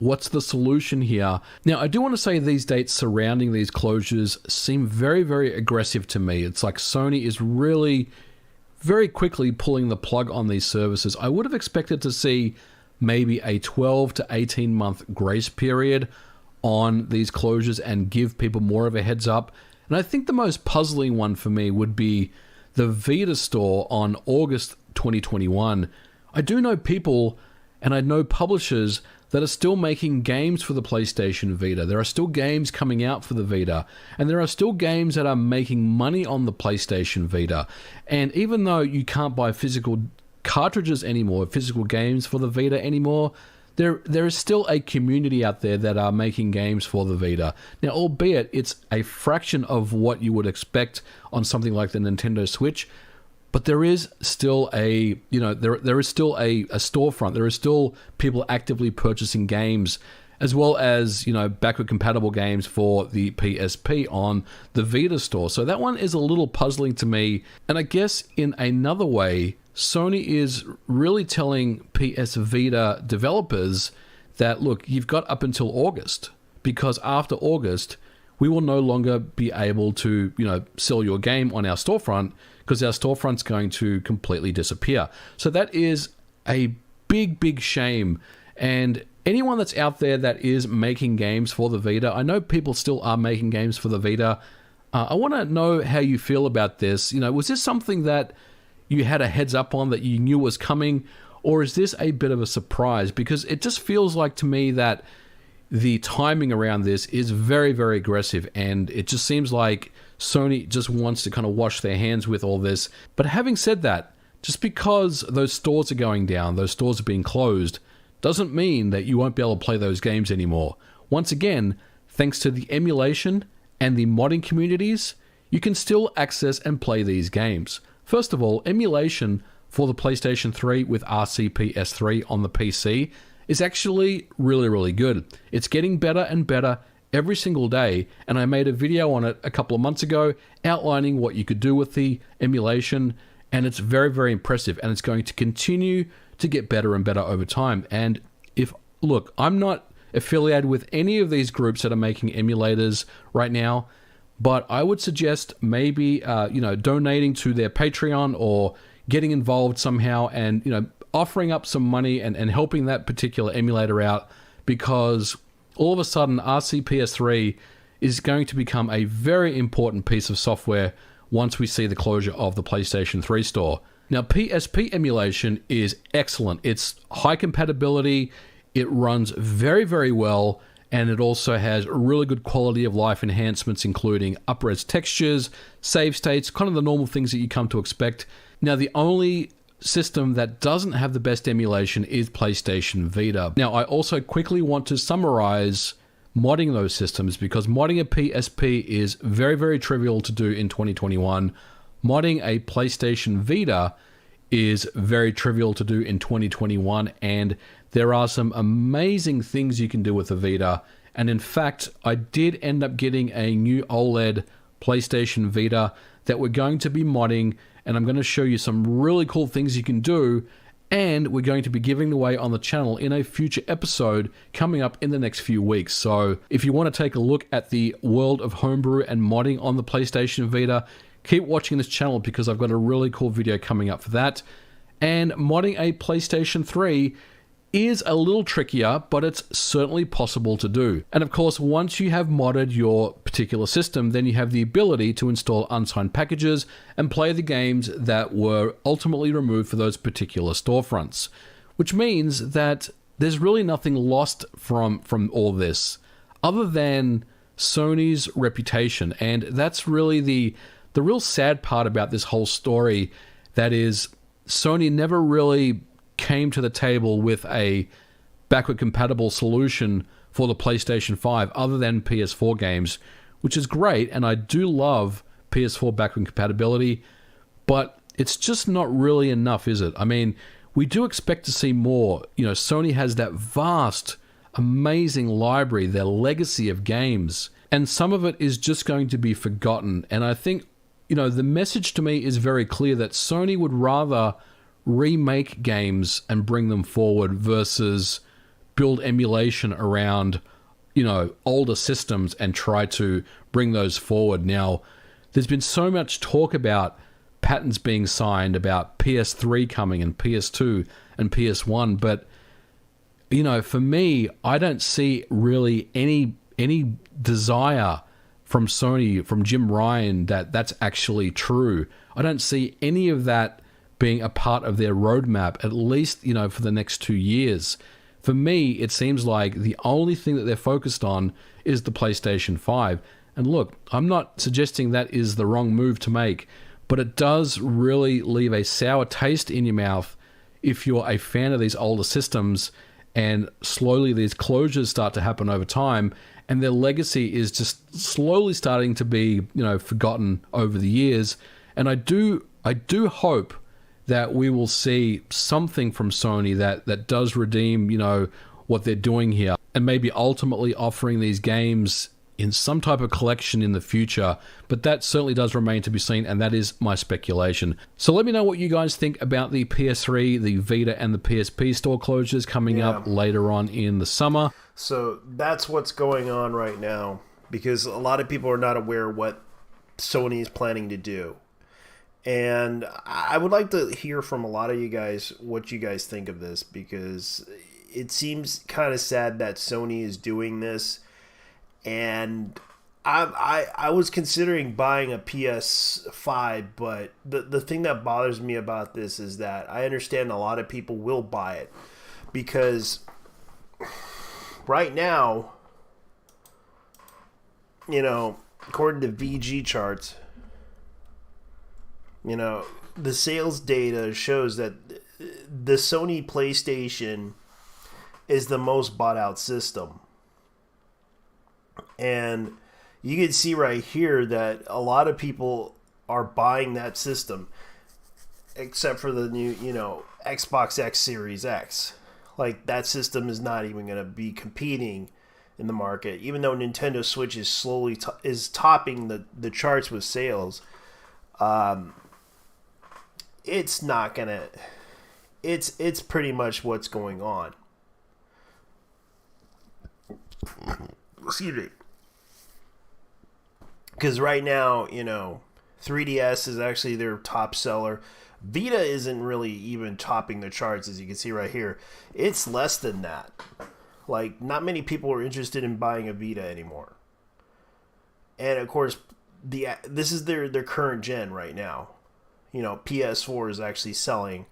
what's the solution here? Now, I do want to say these dates surrounding these closures seem very, very aggressive to me. It's like Sony is really very quickly pulling the plug on these services. I would have expected to see maybe a 12 to 18 month grace period on these closures and give people more of a heads up. And I think the most puzzling one for me would be the Vita store on August 2021. I do know people and I know publishers that are still making games for the PlayStation Vita. There are still games coming out for the Vita, and there are still games that are making money on the PlayStation Vita. And even though you can't buy physical cartridges anymore, physical games for the Vita anymore, there is still a community out there that are making games for the Vita. Now, albeit it's a fraction of what you would expect on something like the Nintendo Switch, but there is still a storefront. There is still people actively purchasing games, as well as, backward compatible games for the PSP on the Vita store. So that one is a little puzzling to me. And I guess in another way, Sony is really telling PS Vita developers that, look, you've got up until August, because after August, we will no longer be able to, sell your game on our storefront, because our storefront's going to completely disappear. So that is a big, big shame. And anyone that's out there that is making games for the Vita, I know people still are making games for the Vita. I want to know how you feel about this. Was this something that you had a heads up on, that you knew was coming? Or is this a bit of a surprise? Because it just feels like to me that the timing around this is very, very aggressive, and it just seems like Sony just wants to kind of wash their hands with all this. But having said that, just because those stores are going down, those stores are being closed, doesn't mean that you won't be able to play those games anymore. Once again, thanks to the emulation and the modding communities, you can still access and play these games. First of all, emulation for the PlayStation 3 with RCPS3 on the PC is actually really, really good. It's getting better and better every single day, and I made a video on it a couple of months ago outlining what you could do with the emulation, and it's very, very impressive, and it's going to continue to get better and better over time. And look, I'm not affiliated with any of these groups that are making emulators right now, but I would suggest maybe donating to their Patreon or getting involved somehow and offering up some money and helping that particular emulator out, because all of a sudden RCPS3 is going to become a very important piece of software once we see the closure of the PlayStation 3 store. Now, PSP emulation is excellent. It's high compatibility, it runs very, very well, and it also has really good quality of life enhancements, including up-res textures, save states, kind of the normal things that you come to expect. Now, the only system that doesn't have the best emulation is PlayStation Vita. Now, I also quickly want to summarize modding those systems, because modding a PSP is very, very trivial to do in 2021. Modding a PlayStation Vita is very trivial to do in 2021, and there are some amazing things you can do with the Vita. And in fact, I did end up getting a new OLED PlayStation Vita that we're going to be modding, and I'm going to show you some really cool things you can do, and we're going to be giving away on the channel in a future episode coming up in the next few weeks. So if you want to take a look at the world of homebrew and modding on the PlayStation Vita, keep watching this channel, because I've got a really cool video coming up for that. And modding a PlayStation 3 is a little trickier, but it's certainly possible to do. And of course, once you have modded your particular system, then you have the ability to install unsigned packages and play the games that were ultimately removed for those particular storefronts. Which means that there's really nothing lost from all this, other than Sony's reputation. And that's really the real sad part about this whole story. That is, Sony never really came to the table with a backward compatible solution for the PlayStation 5 other than PS4 games, which is great, and I do love PS4 backward compatibility, but it's just not really enough, is it? I mean, we do expect to see more. You know, Sony has that vast, amazing library, their legacy of games, and some of it is just going to be forgotten. And I think, you know, the message to me is very clear that Sony would rather remake games and bring them forward versus build emulation around, you know, older systems and try to bring those forward. Now, there's been so much talk about patents being signed, about PS3 coming and PS2 and PS1, but, you know, for me, I don't see really any desire from Sony, from Jim Ryan, that that's actually true. I don't see any of that being a part of their roadmap, at least, you know, for the next 2 years. For me, it seems like the only thing that they're focused on is the PlayStation 5. And look, I'm not suggesting that is the wrong move to make, but it does really leave a sour taste in your mouth if you're a fan of these older systems, and slowly these closures start to happen over time, and their legacy is just slowly starting to be, you know, forgotten over the years. And I do hope that we will see something from Sony that does redeem, you know, what they're doing here, and maybe ultimately offering these games in some type of collection in the future. But that certainly does remain to be seen, and that is my speculation. So let me know what you guys think about the PS3, the Vita, and the PSP store closures coming up later on in the summer. So that's what's going on right now, because a lot of people are not aware what Sony is planning to do. And I would like to hear from a lot of you guys what you guys think of this, because it seems kind of sad that Sony is doing this. And I was considering buying a PS5, but the thing that bothers me about this is that I understand a lot of people will buy it, because right now, you know, according to VG charts, you know, the sales data shows that the Sony PlayStation is the most bought out system. And you can see right here that a lot of people are buying that system, except for the new, you know, Xbox X Series X. Like, that system is not even going to be competing in the market, even though Nintendo Switch is slowly is topping the charts with sales. It's not gonna. It's pretty much what's going on. Excuse me. Because right now, you know, 3DS is actually their top seller. Vita isn't really even topping the charts, as you can see right here. It's less than that. Like, not many people are interested in buying a Vita anymore. And of course, this is their current gen right now. You know, PS4 is actually selling.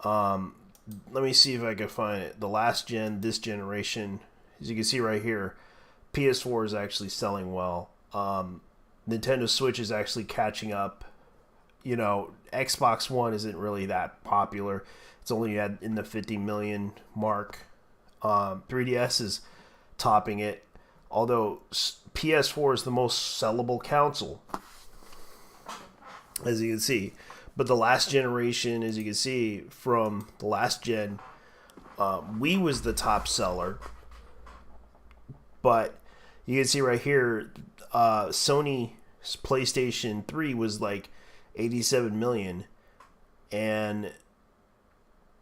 Let me see if I can find it. The last gen, this generation, as you can see right here, PS4 is actually selling well. Nintendo Switch is actually catching up. You know, Xbox One isn't really that popular. It's only in the 50 million mark. 3DS is topping it, although PS4 is the most sellable console, as you can see. But the last generation, as you can see from the last gen, Wii was the top seller. But you can see right here, Sony's PlayStation 3 was like 87 million, and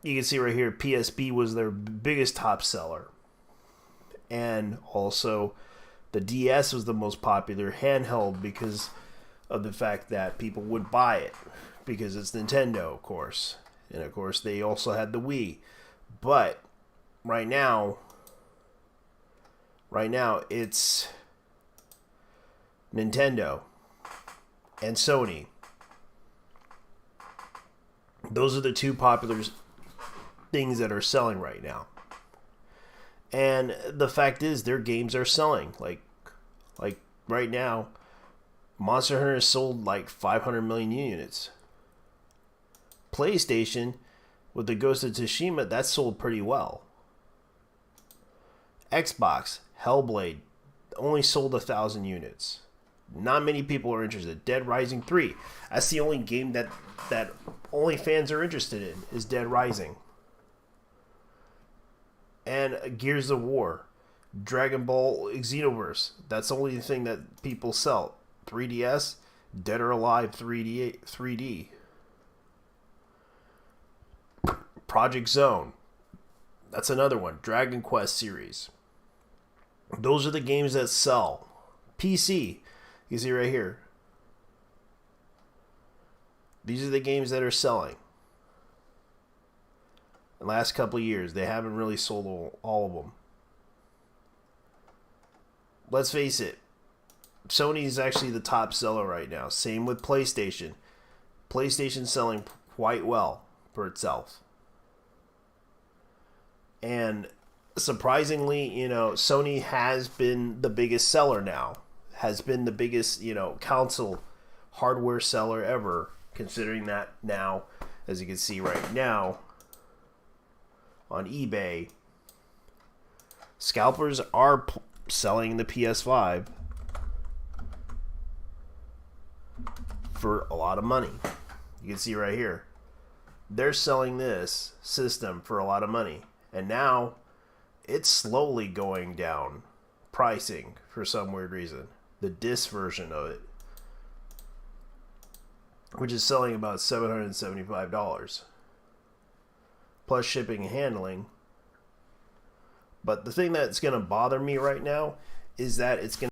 you can see right here PSP was their biggest top seller, and also the DS was the most popular handheld because of the fact that people would buy it because it's Nintendo, of course, and of course they also had the Wii. But right now it's Nintendo and Sony. Those are the two popular things that are selling right now. And the fact is, their games are selling. Like right now, Monster Hunter has sold like 500 million units. PlayStation, with the Ghost of Tsushima, that sold pretty well. Xbox, Hellblade, only sold 1,000 units. Not many people are interested. Dead Rising 3. That's the only game that only fans are interested in, is Dead Rising. And Gears of War. Dragon Ball Xenoverse. That's the only thing that people sell. 3DS, Dead or Alive 3D. Project Zone. That's another one. Dragon Quest series. Those are the games that sell. PC. You see right here. These are the games that are selling. The last couple of years, they haven't really sold all of them. Let's face it. Sony is actually the top seller right now. Same with PlayStation. PlayStation's selling quite well for itself. And surprisingly, Sony has been the biggest seller now. Has been the biggest, console hardware seller ever. Considering that now, as you can see right now, on eBay, scalpers are selling the PS5 for a lot of money. You can see right here. They're selling this system for a lot of money. And now, it's slowly going down pricing for some weird reason. The disc version of it, which is selling about $775. Plus shipping and handling. But the thing that's going to bother me right now is that it's going